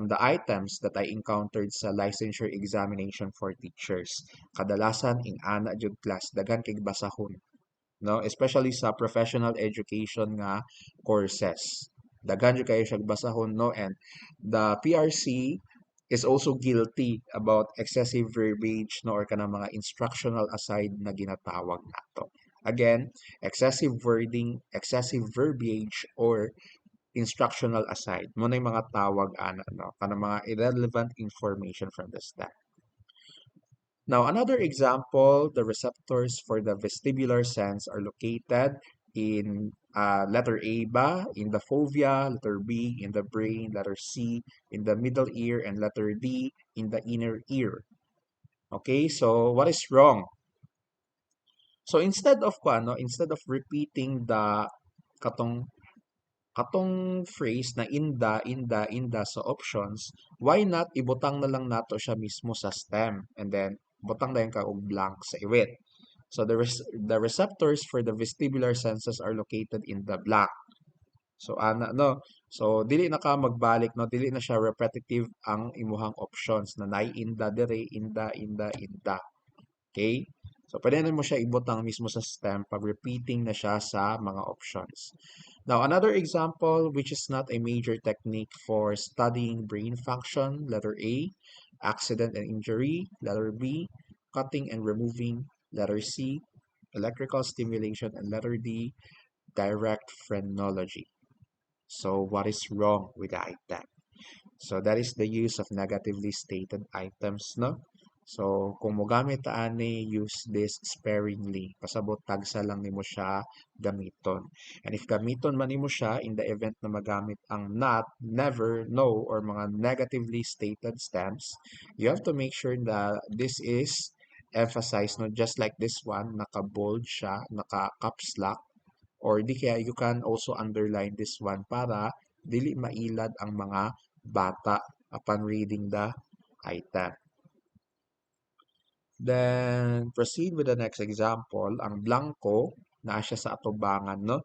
the items that I encountered sa licensure examination for teachers. Kadalasan ing ana jud class daghan kay basahon, no, especially sa professional education nga courses. Daghan jud kayo siya basahon, no, and the PRC is also guilty about excessive verbiage, no, or kanang mga instructional aside na ginatawag nato. Again, excessive wording, excessive verbiage, or instructional aside mo na yung mga tawag ana, no, kanang mga irrelevant information from the stem. Now, another example, the receptors for the vestibular sense are located in letter A ba, in the fovea, letter B, in the brain, letter C, in the middle ear, and letter D, in the inner ear. Okay, so what is wrong? So instead of repeating the katong phrase na inda sa options, why not ibutang na lang nato siya mismo sa stem and then butang na yung og blank sa iwit. So the receptors for the vestibular senses are located in the blank. So no. So dili na ka magbalik, no, dili na siya repetitive ang imuhang options na nay inda dire inda. Okay? So pwede na mo siya ibutang mismo sa stem pag repeating na siya sa mga options. Now, another example, which is not a major technique for studying brain function, letter A, accident and injury, letter B, cutting and removing, letter C, electrical stimulation, and letter D, direct phrenology. So, what is wrong with the item? So, that is the use of negatively stated items, no? So, kung mo gamit ani, use this sparingly. Pasabot tagsa lang nimo siya gamiton. And if gamiton man nimo siya in the event na magamit ang not, never, no, or mga negatively stated stems, you have to make sure that this is emphasized, no, just like this one, naka-bold siya, naka-caps lock, or di kaya you can also underline this one para dili mailad ang mga bata upon reading the item. Then, proceed with the next example. Ang blanco, na siya sa atubangan, no?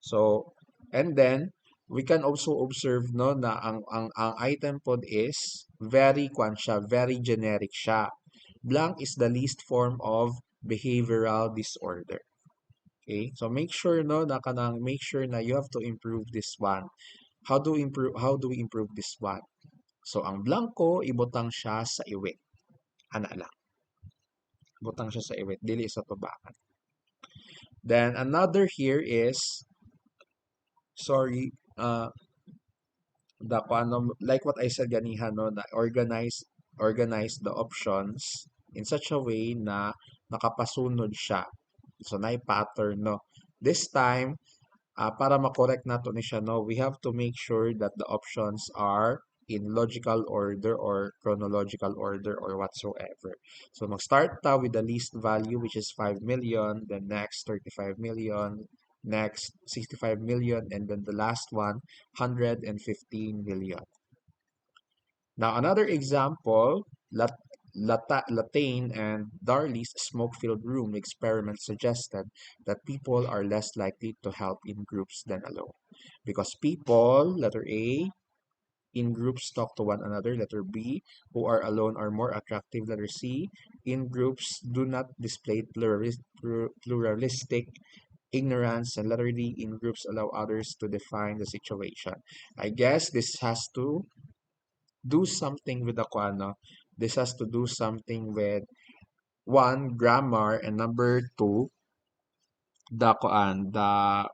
So, and then, we can also observe no na ang item pod is very kwan siya, very generic siya. Blank is the least form of behavioral disorder. Okay? So make sure no na kanang make sure na you have to improve this one. How do we improve this one? So ang blanco ibutang siya sa iwit. Ana lang. Butang siya sa iwit, dili sa tubakan. Then another here is sorry, the like what I said ganiha no na organize the options in such a way na nakapasunod siya. So na pattern no. This time para makorek nato ni siya no, we have to make sure that the options are in logical order or chronological order or whatsoever. So mag-start ta with the least value which is 5 million, then next 35 million, next 65 million, and then the last one 115 million. Now another example, Latane and Darley's smoke-filled room experiment suggested that people are less likely to help in groups than alone. Because people, letter A, in groups talk to one another, letter B, who are alone are more attractive, letter C, in groups do not display pluralistic ignorance, and letter D, in groups allow others to define the situation. I guess this has to do something with the kuano. This has to do something with one, grammar, and number two, the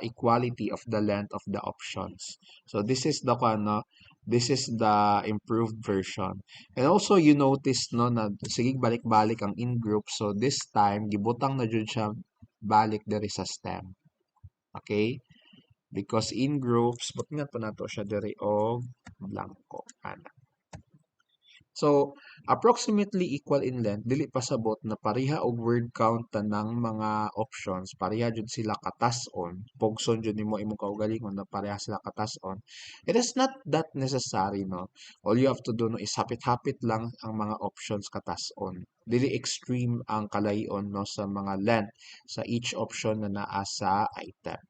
equality of the length of the options. So this is the kuano, this is the improved version. And also you notice no na sige balik-balik ang in group. So this time gibutang na jud siya balik diri sa stem. Okay? Because in groups, butingan pa nato siya diri og blanco. Ana. So, approximately equal in length, dili pasabot na pareha og word count tanang mga options, pareha jud sila katas-on. Pugson jud nimo imong kaugalingon na pareha sila katas-on. It is not that necessary, no? All you have to do no is hapit-hapit lang ang mga options katas-on. Dili extreme ang kalayon no sa mga length sa each option na naa sa item.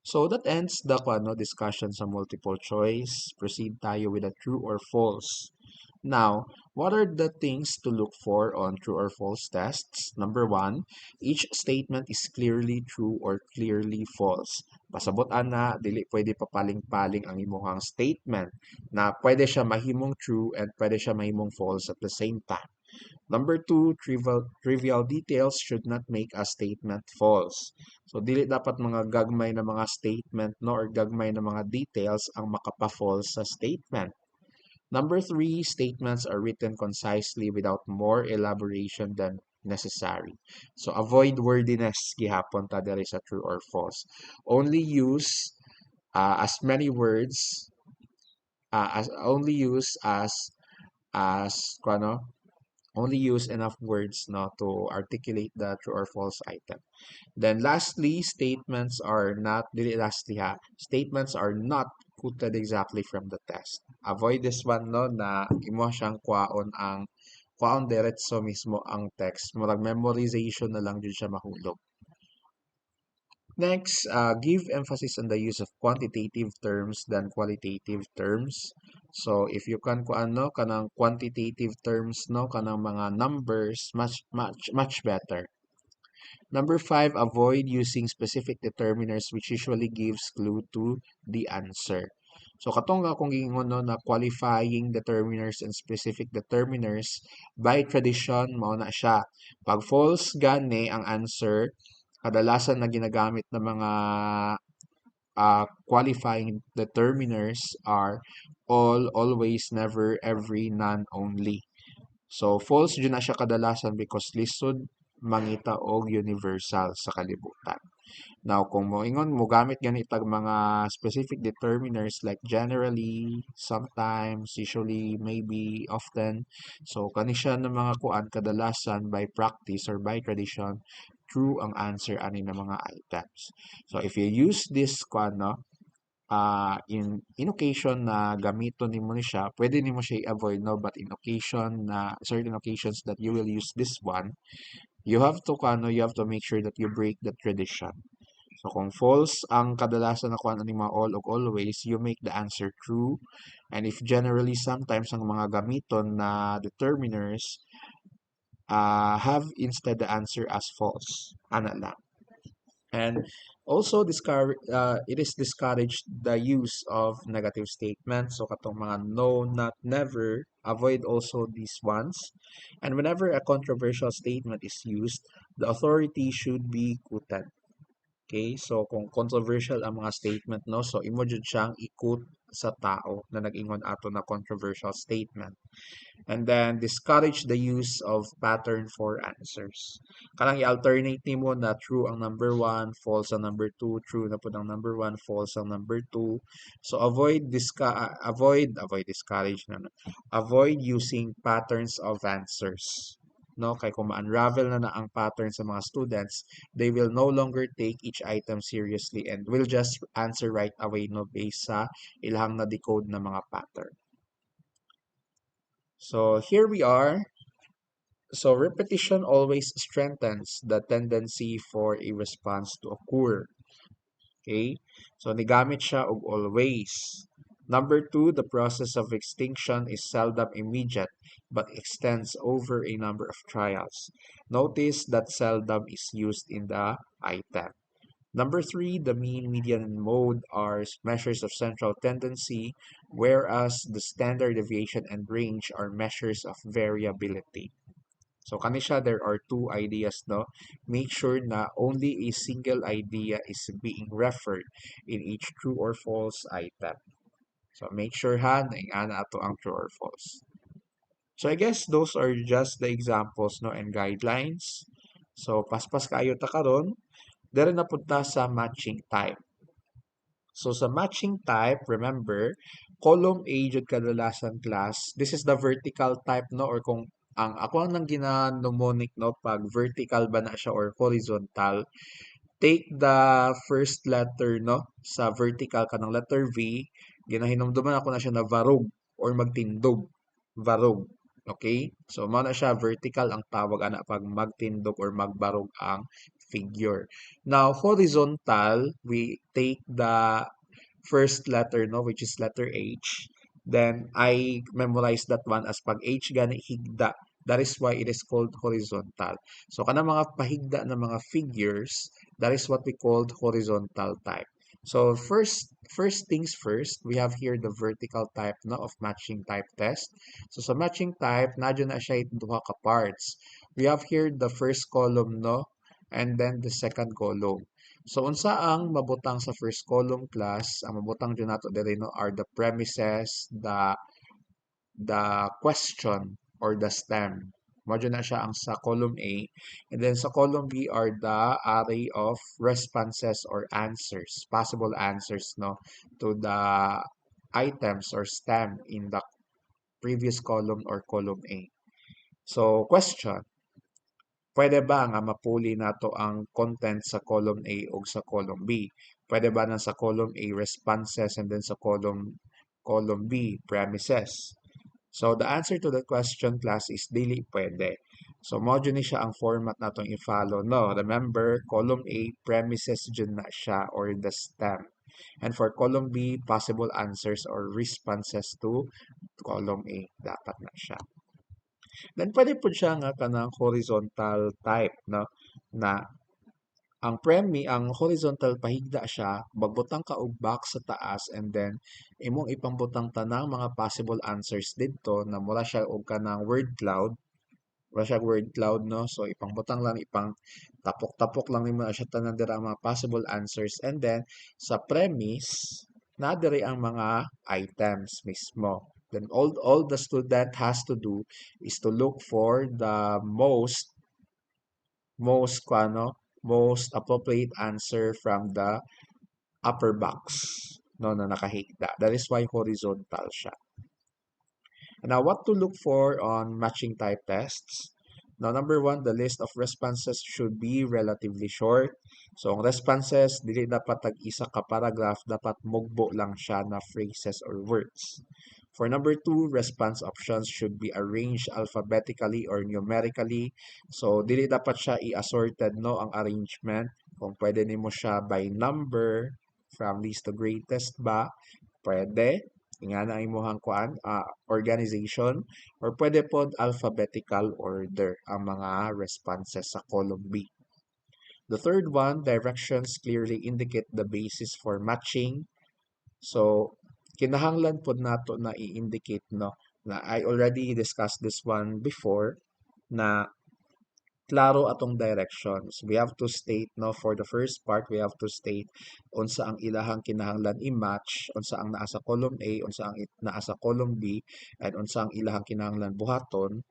So that ends the discussion sa multiple choice. Proceed tayo with a true or false. Now, what are the things to look for on true or false tests? Number one, each statement is clearly true or clearly false. Pasabot ana, dili pwede papaling-paling ang imong statement na pwede siya mahimong true and pwede siya mahimong false at the same time. Number two, trivial details should not make a statement false. So, dili dapat mga gagmay na mga statement no or gagmay na mga details ang makapa-false sa statement. Number three, statements are written concisely without more elaboration than necessary. So, avoid wordiness gihapon ta diri sa true or false. Only use as many words as only use as kuno only use enough words no to articulate the true or false item. Then lastly, statements are not statements are not quoted exactly from the test. Avoid this one no na imo siyang kwaon diretso mismo ang text. Murag memorization na lang jud siya mahulog. Next, give emphasis on the use of quantitative terms than qualitative terms. So if you can kanang quantitative terms no kanang mga numbers much better. Number 5, avoid using specific determiners which usually gives clue to the answer. So katong akong gingon no na qualifying determiners and specific determiners by tradition mao na siya. Pag false gani ang answer, kadalasan na ginagamit ng mga qualifying determiners are all, always, never, every, none, only. So, false dyan na siya kadalasan because lisod mangita og universal sa kalibutan. Now, kung moingon mo gamit ganitag mga specific determiners like generally, sometimes, usually, maybe, often. So, kani siya ng mga kuan kadalasan by practice or by tradition, true ang answer ani ng mga items. So, if you use this kuan in occasion na gamiton nimo ni siya, pwede nimo siya i-avoid no, but in occasion na certain occasions that you will use this one, you have to make sure that you break the tradition. So kung false ang kadalasan na kuan ani mga all ug always, you make the answer true. And if generally sometimes ang mga gamiton na determiners have instead the answer as false. Ana lang. And also it is discouraged the use of negative statements. So katong mga no, not, never, avoid also these ones. And whenever a controversial statement is used, the authority should be quoted. Okay, so kung controversial ang mga statement, no, so imo jud siyang ikut sa tao na nag-ingon ato na controversial statement. And then discourage the use of pattern for answers. Kanang i-alternate nimo na true ang number 1, false ang number 2, true na pud ang number 1, false ang number 2. So avoid discourage na. Avoid using patterns of answers. No, kay kung ma-unravel na ang pattern sa mga students, they will no longer take each item seriously and will just answer right away no based sa ilhang na decode na mga pattern. So here we are. So repetition always strengthens the tendency for a response to occur. Okay? So nigamit siya og always. Number 2, the process of extinction is seldom immediate but extends over a number of trials. Notice that seldom is used in the item. Number 3, the mean, median, and mode are measures of central tendency, whereas the standard deviation and range are measures of variability. So kanisha, there are two ideas, no? Make sure na only a single idea is being referred in each true or false item. So make sure ha, na ingana ato ang true or false. So I guess those are just the examples, no, and guidelines. So paspas kayo ta karon, dere na punta sa matching type. So sa matching type, remember, column A jud kadalasan class. This is the vertical type, no, or kung ang ako ang nang gina-mnemonic, no, pag vertical ba na siya or horizontal, take the first letter, no, sa vertical kanang letter V, ginahinumduman ako na siya na varog or magtindog. Varog. Okay? So mao na siya vertical ang tawag ana pag magtindog or magbarog ang figure. Now horizontal, we take the first letter, no, which is letter H. Then I memorize that one as pag H gani higda. That is why it is called horizontal. So kana mga pahigda na mga figures, that is what we called horizontal type. So first things first, we have here the vertical type, no, of matching type test. So sa matching type, nadyo na siya duha ka parts. We have here the first column, no, and then the second column. So unsa ang mabutang sa first column class? Ang mabutang dyan nato dere, no, are the premises, the question or the stem. Mao na siya ang sa column A. And then sa column B are the array of responses or answers, possible answers, no, to the items or stem in the previous column or column A. So question, pwede ba nga mapuli nato ang content sa column A o sa column B? Pwede ba na sa column A responses and then sa column B premises? So the answer to that question, class, is dili pwede. So mo ni siya ang format natong i-follow, no? Remember, column A premises dyan na siya or the stem. And for column B, possible answers or responses to column A dapat na siya. Then pwede po siya nga kanang horizontal type, no, na ang horizontal pahigda siya, magbutang ka og box sa taas and then imong ipambutang tanang mga possible answers didto na mura siya og kanang word cloud. Mura siya word cloud, no, so ipangbutang lang, ipang tapok-tapok lang nimo na siya tanan dira ang mga possible answers, and then sa premise na diri ang mga items mismo. Then all the student has to do is to look for the most appropriate answer from the upper box, no, na nakahigda. That is why horizontal siya. Now, what to look for on matching type tests? Now, number 1, the list of responses should be relatively short. So, ang responses, dili dapat tag-isa ka paragraph, dapat mugbo lang siya na phrases or words. For number 2, response options should be arranged alphabetically or numerically. So, dili dapat siya i-assorted, no, ang arrangement. Kung pwede nimo siya by number, from least to greatest ba, pwede. Nga na imuhang kuan, organization, or pwede pod alphabetical order ang mga responses sa column B. The third one, directions clearly indicate the basis for matching. So, kinahanglan pod nato na i-indicate no na I already discussed this one before na klaro atong directions. We have to state no for the first part we have to state unsa ang ilahang kinahanglan i-match, unsa ang naa sa column A, unsa ang naa sa column B, and unsa ang ilahang kinahanglan buhaton.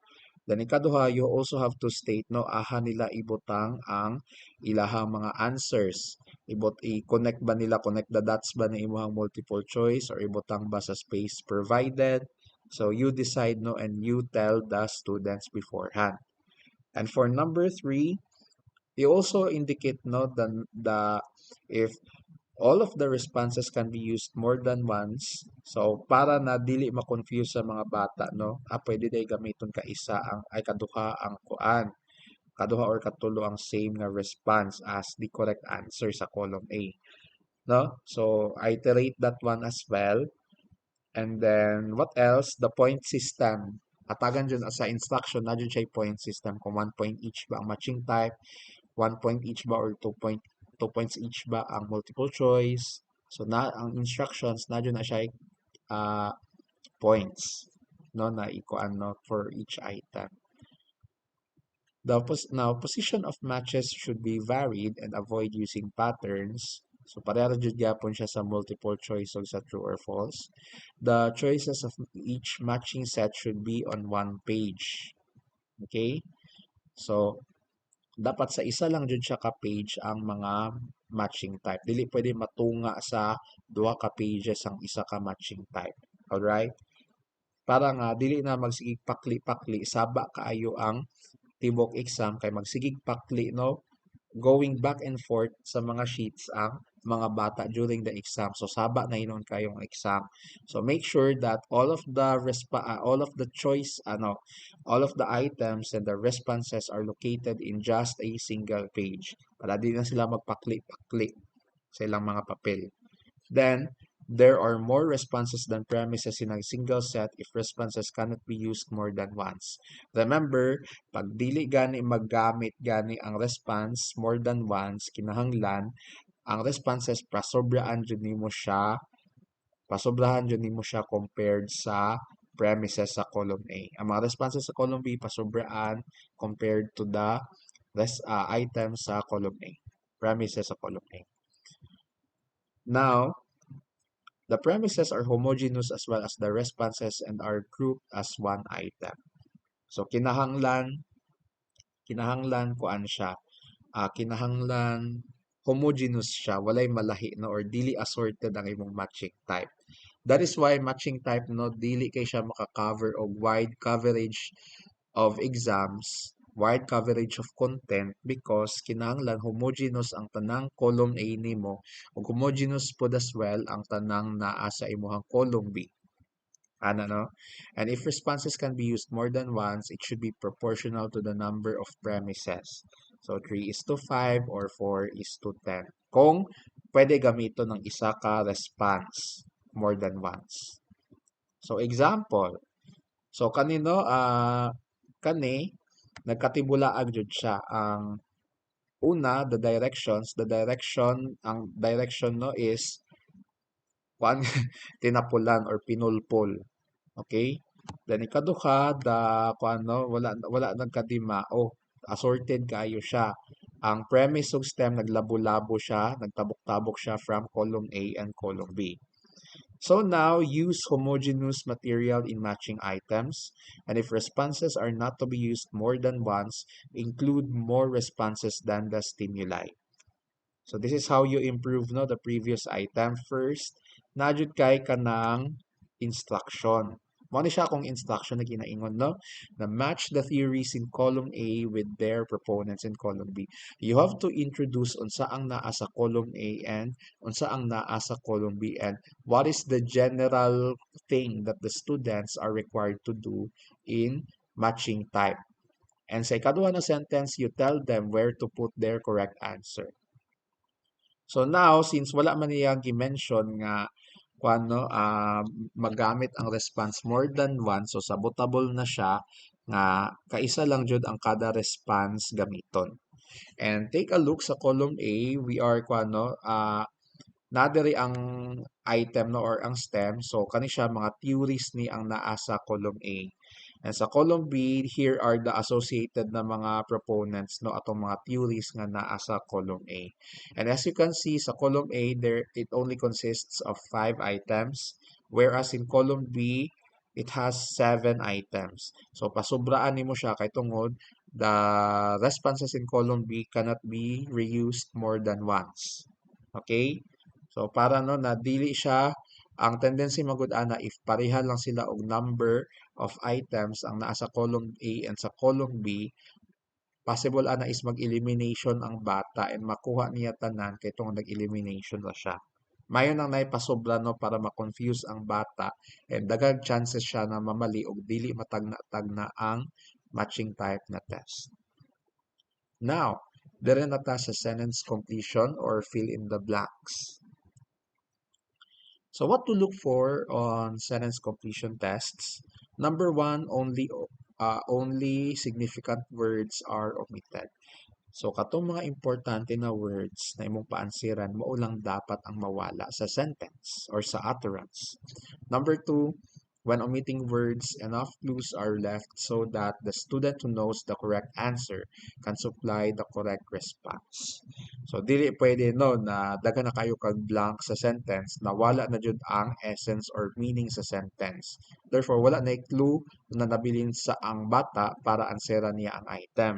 Then ikaduha, you also have to state no aha nila ibutang ang ilahang mga answers. I-connect ba nila, connect the dots ba na imuhang multiple choice or ibutang ba sa space provided. So you decide no and you tell the students beforehand. And for number 3, you also indicate no the if all of the responses can be used more than once. So para na dili ma-confuse sa mga bata no, pwede day gamiton ka isa ang ay kaduha ang kuan. Kaduha or katulo ang same nga response as the correct answer sa column A. No? So iterate that one as well. And then, what else? The point system. Atagan dyan sa instruction na dyan siya point system. Kung 1 point each ba ang matching type, 1 point each ba or 2 points each ba ang multiple choice. So, na ang instructions na dyan na siya points no na ikuan no for each item. Now, position of matches should be varied and avoid using patterns. So, pareha jud gyapon siya sa multiple choice o sa true or false. The choices of each matching set should be on one page. Okay? So, dapat sa isa lang jud siya ka page ang mga matching type. Dili pwede matunga sa duha ka pages ang isa ka matching type. Alright? Para nga dili na magsigig pakli-pakli, saba kaayo ang tibok exam kay magsigig pakli no going back and forth sa mga sheets ang mga bata during the exam. So saba na hinon kayong exam. So make sure that all of the choice all of the items and the responses are located in just a single page para di na sila magpakli-pakli sa ilang mga papel. Then there are more responses than premises in a single set if responses cannot be used more than once. Remember, pag dili gani maggamit gani ang response more than once, kinahanglan, ang responses pasobrahan jud nimo siya compared sa premises sa column A. Ang mga responses sa column B, pasobraan compared to the items sa column A. Premises sa column A. Now, the premises are homogeneous as well as the responses and are grouped as one item. So kinahanglan kuan siya. Kinahanglan homogeneous siya, walay malahi no or dili assorted ang imong matching type. That is why matching type no dili kay siya maka-cover og wide coverage of exams, wide coverage of content because kinahanglan homogeneous ang tanang column A nimo ug homogeneous pod as well ang tanang naa sa imong column B. Ano no? And if responses can be used more than once, it should be proportional to the number of premises. So 3:5 or 4:10. Kung pwede gamito ng isa ka response more than once. So example, so kanino kani nagkatibulaag jud siya ang una ang direction no is kuan tinapulan or pinulpol. Okay? Then ikaduha kuan no wala nagkadimao. Assorted kayo siya. Ang premise ug stem naglabo-labo siya, nagtabok-tabok siya from column A and column B. So now use homogeneous material in matching items, and if responses are not to be used more than once, include more responses than the stimuli. So this is how you improve no the previous item. First, najud kay kanang instruction. Mo ni siya akong instruction na ginaingon no na match the theories in column A with their proponents in column B. You have to introduce unsa ang naa sa column A and unsa ang naa sa column B and what is the general thing that the students are required to do in matching type. And sa ikaduha na sentence, you tell them where to put their correct answer. So now, since wala man niya gi-mention nga kuano magamit ang response more than one, so sabotable na siya nga kaisa lang jud ang kada response gamiton. And take a look sa column A, we are kuano na diri ang item no or ang stem. So kani siya mga theories ni ang naa sa column A. And sa column B, here are the associated na mga proponents no atong mga theories nga naa sa column A. And as you can see sa column A, there it only consists of 5 items, whereas in column B, it has 7 items. So pasubraan nimo siya kay tungod the responses in column B cannot be reused more than once. Okay? So para no na dili siya ang tendency magud ana if pareha lang sila og number of items ang naa sa column A and sa column B, possible ana is mag-elimination ang bata and makuha niya tanan kay tong nag-elimination ra siya. Mayon ang naipasobra no para ma-confuse ang bata and dagag chances siya na mamali og dili matagna-tagna ang matching type na test. Now, dire na ta sa sentence completion or fill in the blanks. So what to look for on sentence completion tests? Number one, only significant words are omitted. So katong mga importante na words na imong paansiran, mao lang dapat ang mawala sa sentence or sa utterance. Number two, when omitting words, enough clues are left so that the student who knows the correct answer can supply the correct response. So dili pwede no na daghan na kayo kag blank sa sentence na wala na jud ang essence or meaning sa sentence. Therefore wala na clue na nabilin sa ang bata para answeran niya ang item.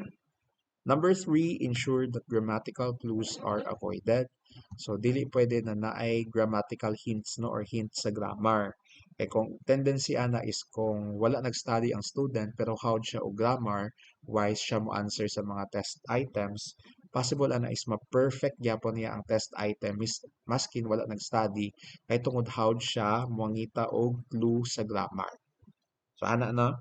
Number three, ensure that grammatical clues are avoided. So, dili pwede na naay grammatical hints no or hints sa grammar. Eh kung tendency ana is kung wala nag-study ang student pero how siya og grammar, wise siya mo answer sa mga test items, possible ana is ma-perfect gyapon niya ang test item maskin wala nag-study kay tungod how siya mangita og clue sa grammar. So ana no?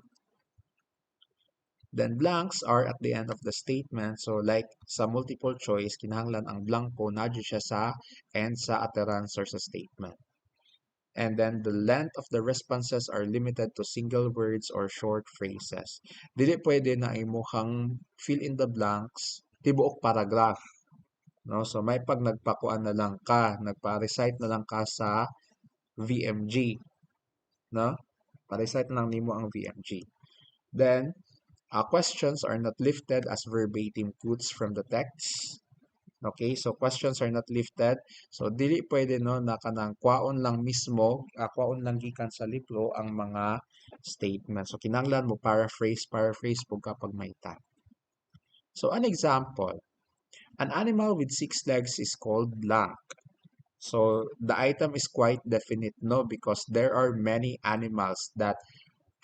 Then blanks are at the end of the statement. So like sa multiple choice, kinahanglan ang blanco na siya sa end sa utterance or sa statement. And then the length of the responses are limited to single words or short phrases. Dili pwede na imuhang fill in the blanks tibuok paragraph. No? So may pag nagpakuan na lang ka, nagpa-recite na lang ka sa VMG. No? Pa-recite na lang nimo ang VMG. Then questions are not lifted as verbatim quotes from the text. Okay, so questions are not lifted. So dili pwede no na kanang kwaon lang mismo, kwaon lang gikan sa libro ang mga statements. So kinahanglan mo paraphrase pug kapag may time. So an example, an animal with 6 legs is called blank. So the item is quite definite no because there are many animals that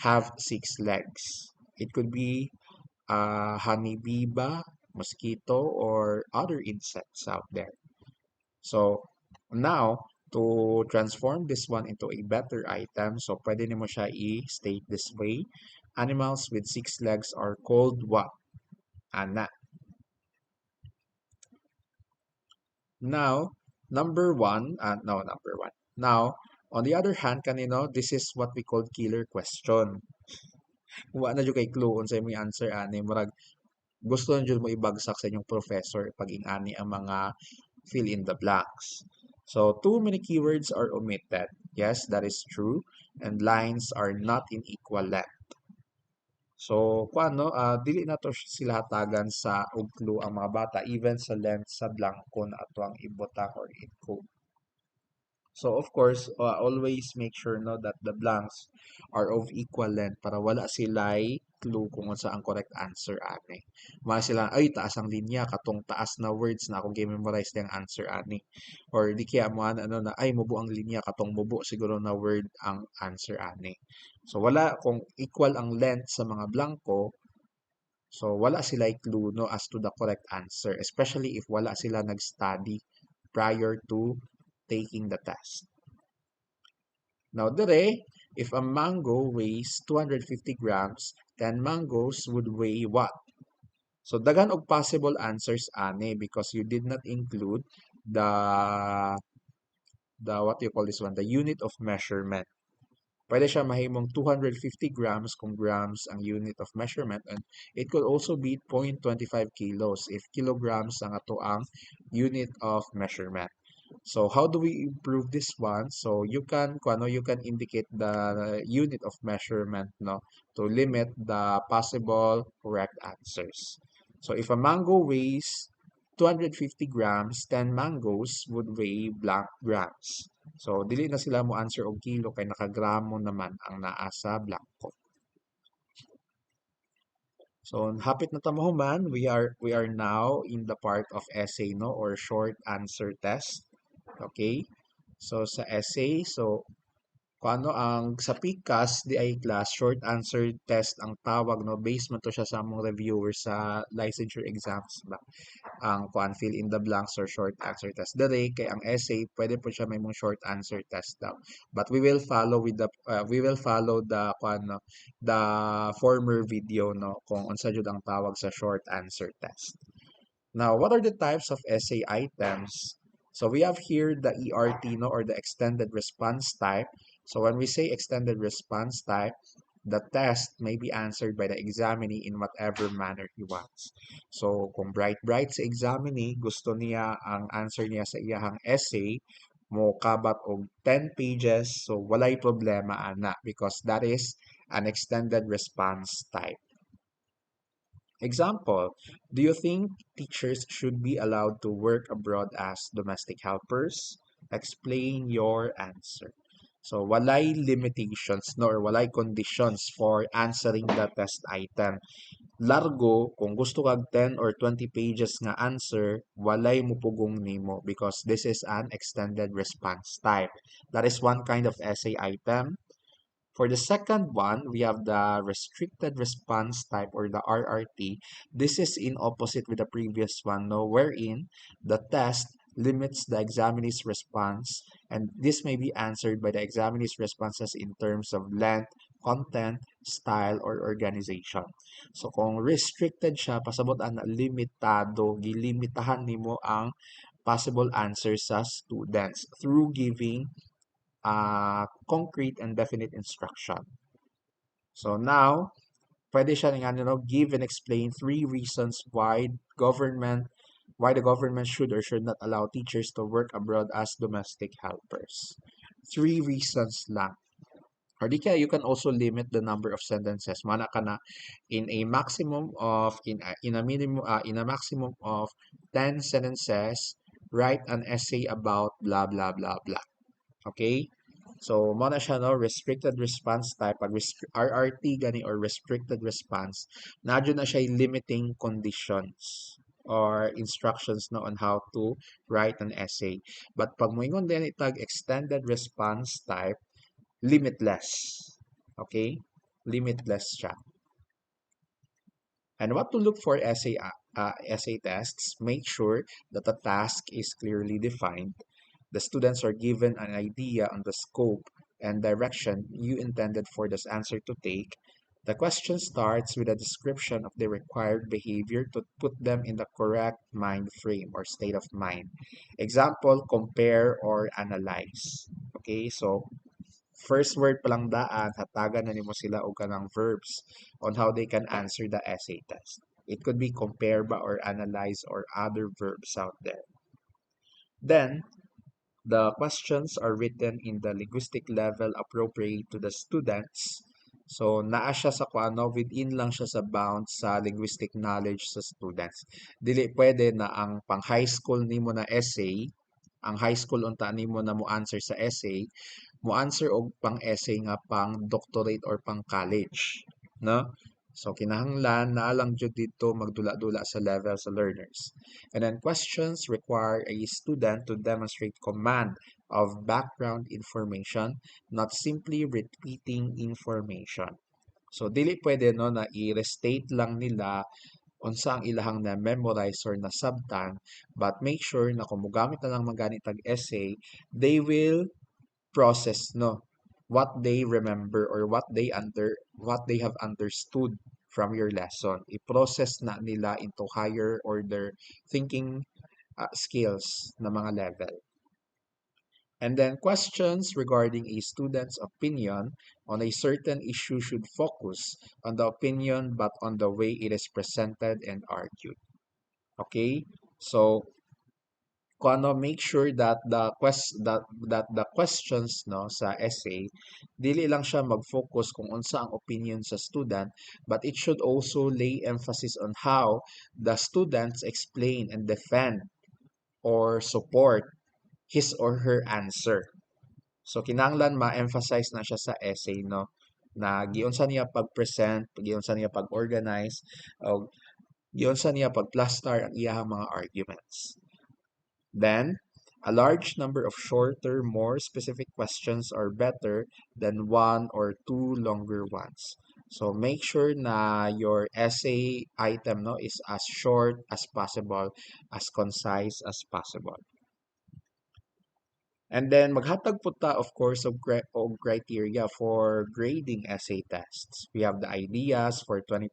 have 6 legs. It could be honeybee ba, mosquito, or other insects out there. So now, to transform this one into a better item, so pwede nimo siya i-state this way. Animals with 6 legs are called what? Ana. Now, number one. Now, on the other hand, kanino, this is what we call killer question. Wa na jud kay clue unsay mo answer ani murag gusto nyo mo ibagsak sa inyong professor pag ingani ang mga fill in the blanks. So, too many keywords are omitted. Yes, that is true. And lines are not in equal length. So, kuano, dili na to sila hatagan sa og clue ang mga bata even sa length sa blanco na ato ang ibutang or i-code. So of course, always make sure no that the blanks are of equal length para wala sila'y clue kung unsa ang correct answer ani. Mga sila ay taas ang linya katong taas na words na akong gi-memorize ang answer ani. Or di kaya mo ano na ay mubo ang linya katong mubo siguro na word ang answer ani. So wala kung equal ang length sa mga blanco, so wala sila'y clue no as to the correct answer, especially if wala sila nag-study prior to taking the test. Now, dire, if a mango weighs 250 grams, 10 mangoes would weigh what? So, dagan og possible answers ani because you did not include the what do you call this one, the unit of measurement. Pwede siya mahimong 250 grams kung grams ang unit of measurement, and it could also be 0.25 kilos if kilograms ang ato ang unit of measurement. So how do we improve this one? So you can you can indicate the unit of measurement no to limit the possible correct answers. So if a mango weighs 250 grams, 10 mangoes would weigh blank grams. So dili na sila mo answer og kilo kay nakagramo naman ang naa sa blanco. So hapit na ta mahuman, we are now in the part of essay no or short answer test. Okay? So sa essay, so kung ano ang sa PCAS di ay class short answer test ang tawag no based man to siya sa among reviewer sa licensure exams ba ang kuan fill in the blanks or short answer test dere kay ang essay pwede po siya may mong short answer test daw, but we will follow the kuan no the former video no kung unsa jud ang tawag sa short answer test. Now, what are the types of essay items? So we have here the ERT, no, or the extended response type. So when we say extended response type, the test may be answered by the examinee in whatever manner he wants. So kung bright sa examinee, gusto niya ang answer niya sa iyahang essay, mo kabat og 10 pages, so walay problema ana because that is an extended response type. Example, do you think teachers should be allowed to work abroad as domestic helpers? Explain your answer. So, walay limitations no, or walay conditions for answering the test item. Largo, kung gusto kag 10 or 20 pages nga answer, walay mupugong nimo because this is an extended response type. That is one kind of essay item. For the second one, we have the restricted response type or the RRT. This is in opposite with the previous one, no, wherein the test limits the examinee's response, and this may be answered by the examinee's responses in terms of length, content, style, or organization. So kung restricted siya, pasabot ang limitado, gilimitahan nimo ang possible answers sa students through giving concrete and definite instruction. So now, pwede siya nga, give and explain 3 reasons why the government should or should not allow teachers to work abroad as domestic helpers. 3 reasons lang. Or di kaya you can also limit the number of sentences. Mana ka na in a maximum of in a maximum of 10 sentences, write an essay about blah blah blah blah. Okay? So, mo na siya, no, restricted response type. Pag RRT gani or restricted response, nadyo na siya limiting conditions or instructions no on how to write an essay. But pag moingon din itag extended response type, limitless. Okay? Limitless siya. And what to look for essay tests, make sure that the task is clearly defined. The students are given an idea on the scope and direction you intended for this answer to take. The question starts with a description of the required behavior to put them in the correct mind frame or state of mind. Example, compare or analyze. Okay, so first word pa lang daan, hatagan na nimo sila og kanang verbs on how they can answer the essay test. It could be compare ba or analyze or other verbs out there. Then, the questions are written in the linguistic level appropriate to the students. So, naa siya sa kuano, within lang siya sa bounds sa linguistic knowledge sa students. Dili pwede na ang pang high school nimo na essay, ang high school unta nimo na mo answer sa essay, mo answer og pang essay nga pang doctorate or pang college, no? So kinahanglan naa lang jud dito magdula-dula sa level sa learners. And then questions require a student to demonstrate command of background information, not simply repeating information. So dili pwede no na i-restate lang nila unsa ang ilahang na memorize or na sabtan, but make sure na kung mogamit na lang maganit tag essay, they will process no what they remember or what they have understood from your lesson. I-process na nila into higher order thinking skills na mga level. And then questions regarding a student's opinion on a certain issue should focus on the opinion but on the way it is presented and argued. Okay? So, kung ano, make sure that the questions no sa essay dili lang siya mag-focus kung unsa ang opinion sa student, but it should also lay emphasis on how the students explain and defend or support his or her answer. So kinahanglan ma-emphasize na siya sa essay no na giunsa niya pag-present, giunsa niya pag-organize, o giunsa niya pag-plaster ang iyahang mga arguments. Then, a large number of shorter, more specific questions are better than one or two longer ones. So make sure na your essay item no is as short as possible, as concise as possible. And then maghatag po ta of course of criteria for grading essay tests. We have the ideas for 20%,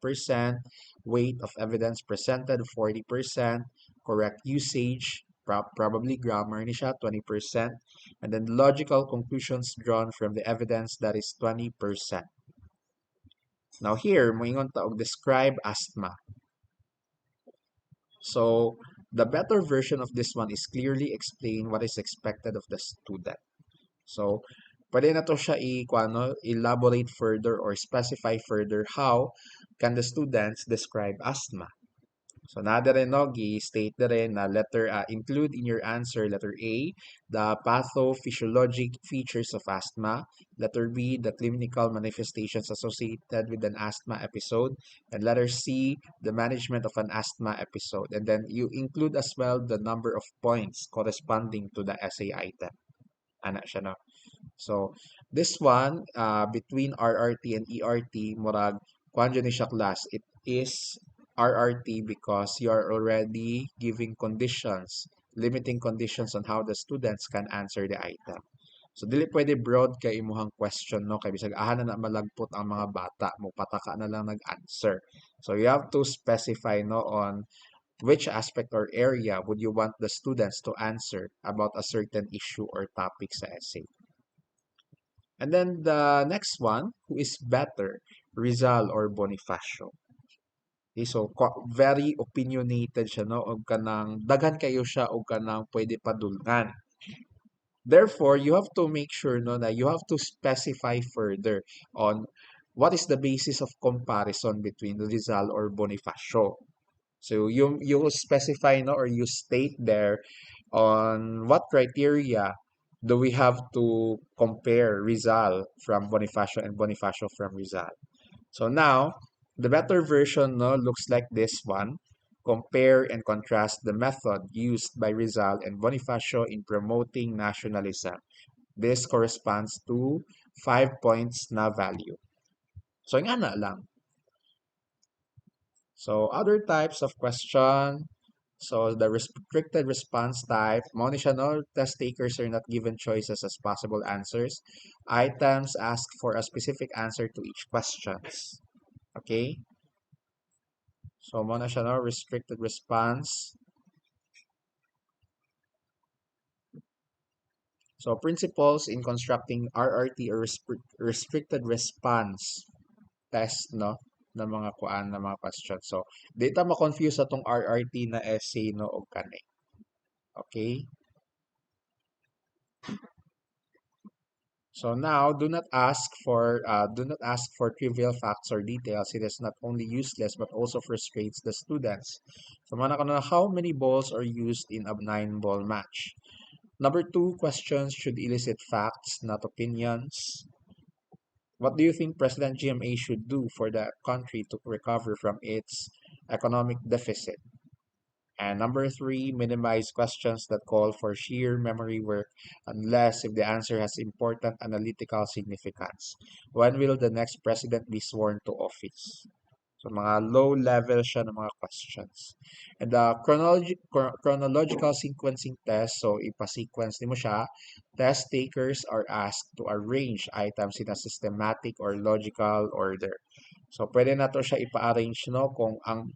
weight of evidence presented 40%, correct usage, probably grammar ni siya 20%, and then logical conclusions drawn from the evidence that is 20%. Now here, moingon ta og describe asthma. So, the better version of this one is clearly explain what is expected of the student. So, pwede na to siya elaborate further or specify further how can the students describe asthma. So, nada rin no, state na rin na include in your answer, letter A, the pathophysiologic features of asthma, letter B, the clinical manifestations associated with an asthma episode, and letter C, the management of an asthma episode. And then you include as well the number of points corresponding to the essay item. Ana siya no? So, this one, between RRT and ERT, murag, kuhan dyan ni siya class, it is RRT because you are already giving conditions, limiting conditions on how the students can answer the item. So, dili pwede broad kay imuhang question, no? Kay bisag aha na malagpot ang mga bata, mo pataka na lang nag-answer. So, you have to specify, no, on which aspect or area would you want the students to answer about a certain issue or topic sa essay. And then the next one, who is better, Rizal or Bonifacio? Okay, so very opinionated siya, no? O kanang daghan kayo siya o kanang pwede padulngan. Therefore, you have to make sure no na you have to specify further on what is the basis of comparison between Rizal or Bonifacio. So you specify no or you state there on what criteria do we have to compare Rizal from Bonifacio and Bonifacio from Rizal. So now, the better version no, looks like this one. Compare and contrast the method used by Rizal and Bonifacio in promoting nationalism. This corresponds to 5 points na value. So, nga na lang. So, other types of question. So, the restricted response type, mo ni siya, no? Test takers are not given choices as possible answers. Items ask for a specific answer to each questions. Okay? So, mo na siya, no? Restricted response. So, principles in constructing RRT or restricted response test, no? Na mga kuan na mga questions. So, data ma-confuse atong RRT na essay, no? O kani. Okay? So now, do not ask for trivial facts or details. It is not only useless but also frustrates the students. So, mana ko na how many balls are used in a 9-ball match? Number 2, questions should elicit facts, not opinions. What do you think President GMA should do for the country to recover from its economic deficit? And number 3, minimize questions that call for sheer memory work unless if the answer has important analytical significance. When will the next president be sworn to office? So, mga low level siya ng mga questions. And the chronological sequencing test, so ipa-sequence mo siya, test takers are asked to arrange items in a systematic or logical order. So, pwede na to siya ipa-arrange, no, kung ang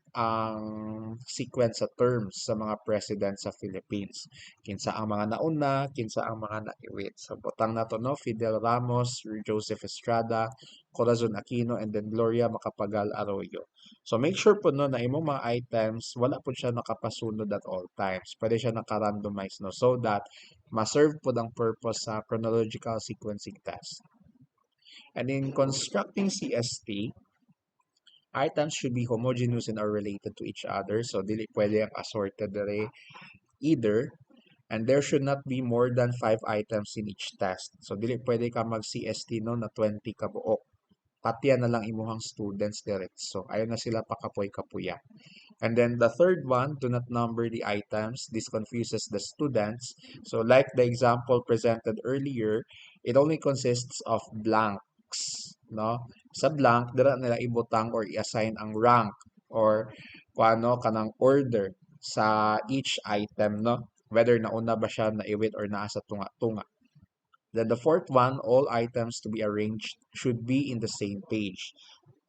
sequence sa terms sa mga president sa Philippines. Kinsa ang mga nauna, kinsa ang mga naiwit. So, butang na to, no, Fidel Ramos, Joseph Estrada, Corazon Aquino, and then Gloria Macapagal Arroyo. So, make sure po, no, na imong mga items, wala po siya nakapasunod at all times. Pwede siya naka-randomize, no, so that ma-serve po ang purpose sa chronological sequencing test. And in constructing CST, items should be homogeneous and are related to each other. So, dili pwede ang assorted dere either. And there should not be more than 5 items in each test. So, dili pwede ka mag-CST no na 20 ka buok. Patiya na lang imuhang students diretso. Ayaw na sila pakapoy-kapuya. And then the third one, do not number the items. This confuses the students. So like the example presented earlier, it only consists of blanks, no? Sa blank, dira nila ibutang or i-assign ang rank or kuano kanang order sa each item, no? Whether nauna ba siya naiwit or naa sa tunga-tunga. Then the fourth one, all items to be arranged should be in the same page.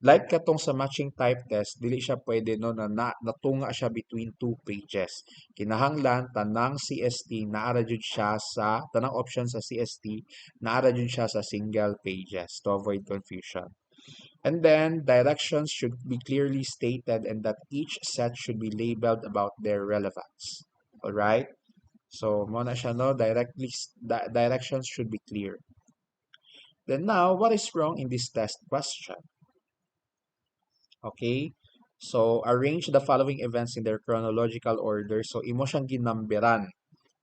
Like katong sa matching type test, dili siya pwede no natunga siya between two pages. Kinahanglan tanang CST naara jud siya sa tanang option sa CST naara jud siya sa single pages to avoid confusion. And then directions should be clearly stated and that each set should be labeled about their relevance. All right? So mo na siya no directions should be clear. Then now, what is wrong in this test question? Okay? So, arrange the following events in their chronological order. So, imo siyang ginamberan.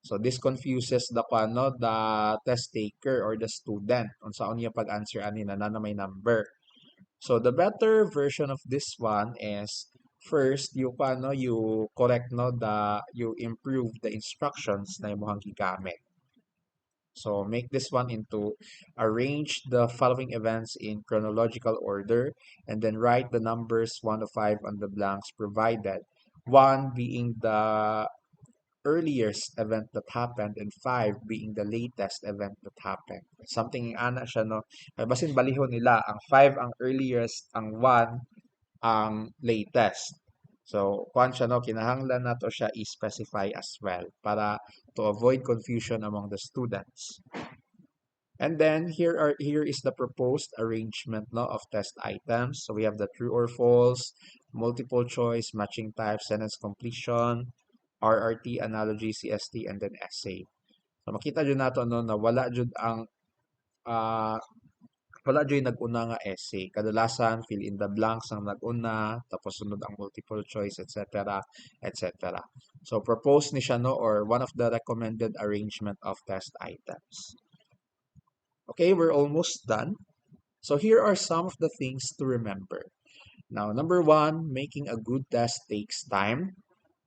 So, this confuses the the test taker or the student. Unsaon niya pag-answer ani na may number. So, the better version of this one is first, you correct you improve the instructions na imong gigamit. So make this one into arrange the following events in chronological order and then write the numbers 1 to 5 on the blanks provided. 1 being the earliest event that happened and 5 being the latest event that happened. Something ana siya no. Basin balihon nila ang 5 ang earliest, ang 1 ang latest. So, kuan siya no, kinahanglan nato siya i-specify as well para to avoid confusion among the students. And then here is the proposed arrangement no, of test items. So we have the true or false, multiple choice, matching type, sentence completion, RRT, analogy, CST, and then essay. So makita jud nato no na uh, wala dyan nag-una nga essay. Kadalasan, fill in the blanks ang nag-una, tapos sunod ang multiple choice, etc., etc. So, propose ni siya, no, or one of the recommended arrangement of test items. Okay, we're almost done. So, here are some of the things to remember. Now, number one, making a good test takes time.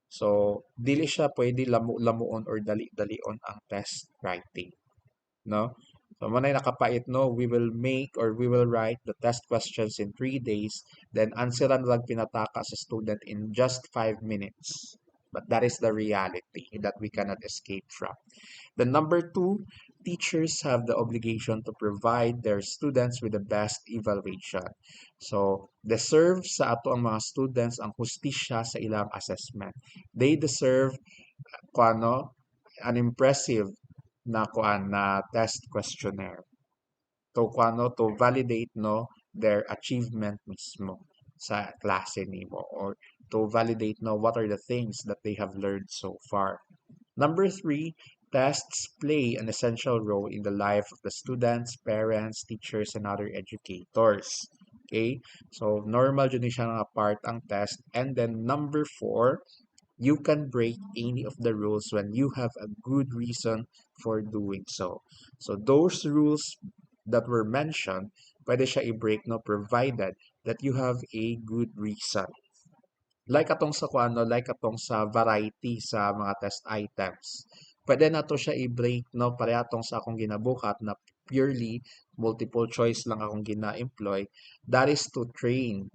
So, dili siya pwede lamuon or dali-dalion ang test writing. No? So, manay nakapait, no? We will write the test questions in 3 days, then answeran lang pinataka sa student in just 5 minutes. But that is the reality that we cannot escape from. The number two, teachers have the obligation to provide their students with the best evaluation. So, deserve sa ato ang mga students ang hustisya sa ilang assessment. They deserve an impressive na test questionnaire to validate no their achievement mismo sa klase nimo or to validate no what are the things that they have learned so far. Number three, tests play an essential role in the life of the students, parents, teachers, and other educators. Okay? So, normal dyan siya nga part ang test. And then, number four, you can break any of the rules when you have a good reason for doing so. So, those rules that were mentioned, pwede siya i-break no provided that you have a good reason. Like atong sa variety sa mga test items. Pwede na to siya i-break no pareha atong sa akong ginabuhat na purely multiple choice lang akong gina-employ. That is to train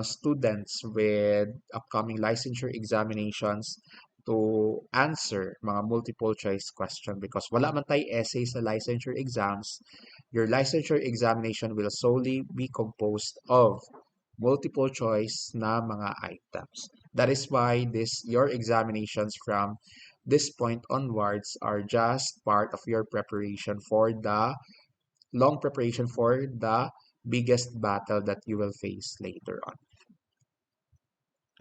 students with upcoming licensure examinations to answer mga multiple choice question because wala man tay essay sa licensure exams. Your licensure examination will solely be composed of multiple choice na mga items. That is why your examinations from this point onwards are just part of your preparation for the long preparation for the biggest battle that you will face later on.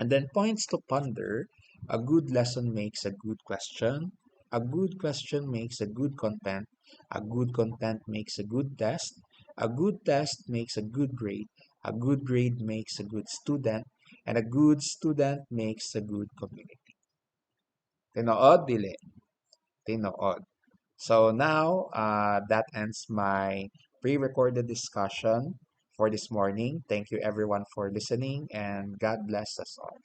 And then points to ponder. A good lesson makes a good question. A good question makes a good content. A good content makes a good test. A good test makes a good grade. A good grade makes a good student. And a good student makes a good community. Tinood, dili. Tinood. So now, that ends my pre-recorded discussion for this morning. Thank you everyone for listening and God bless us all.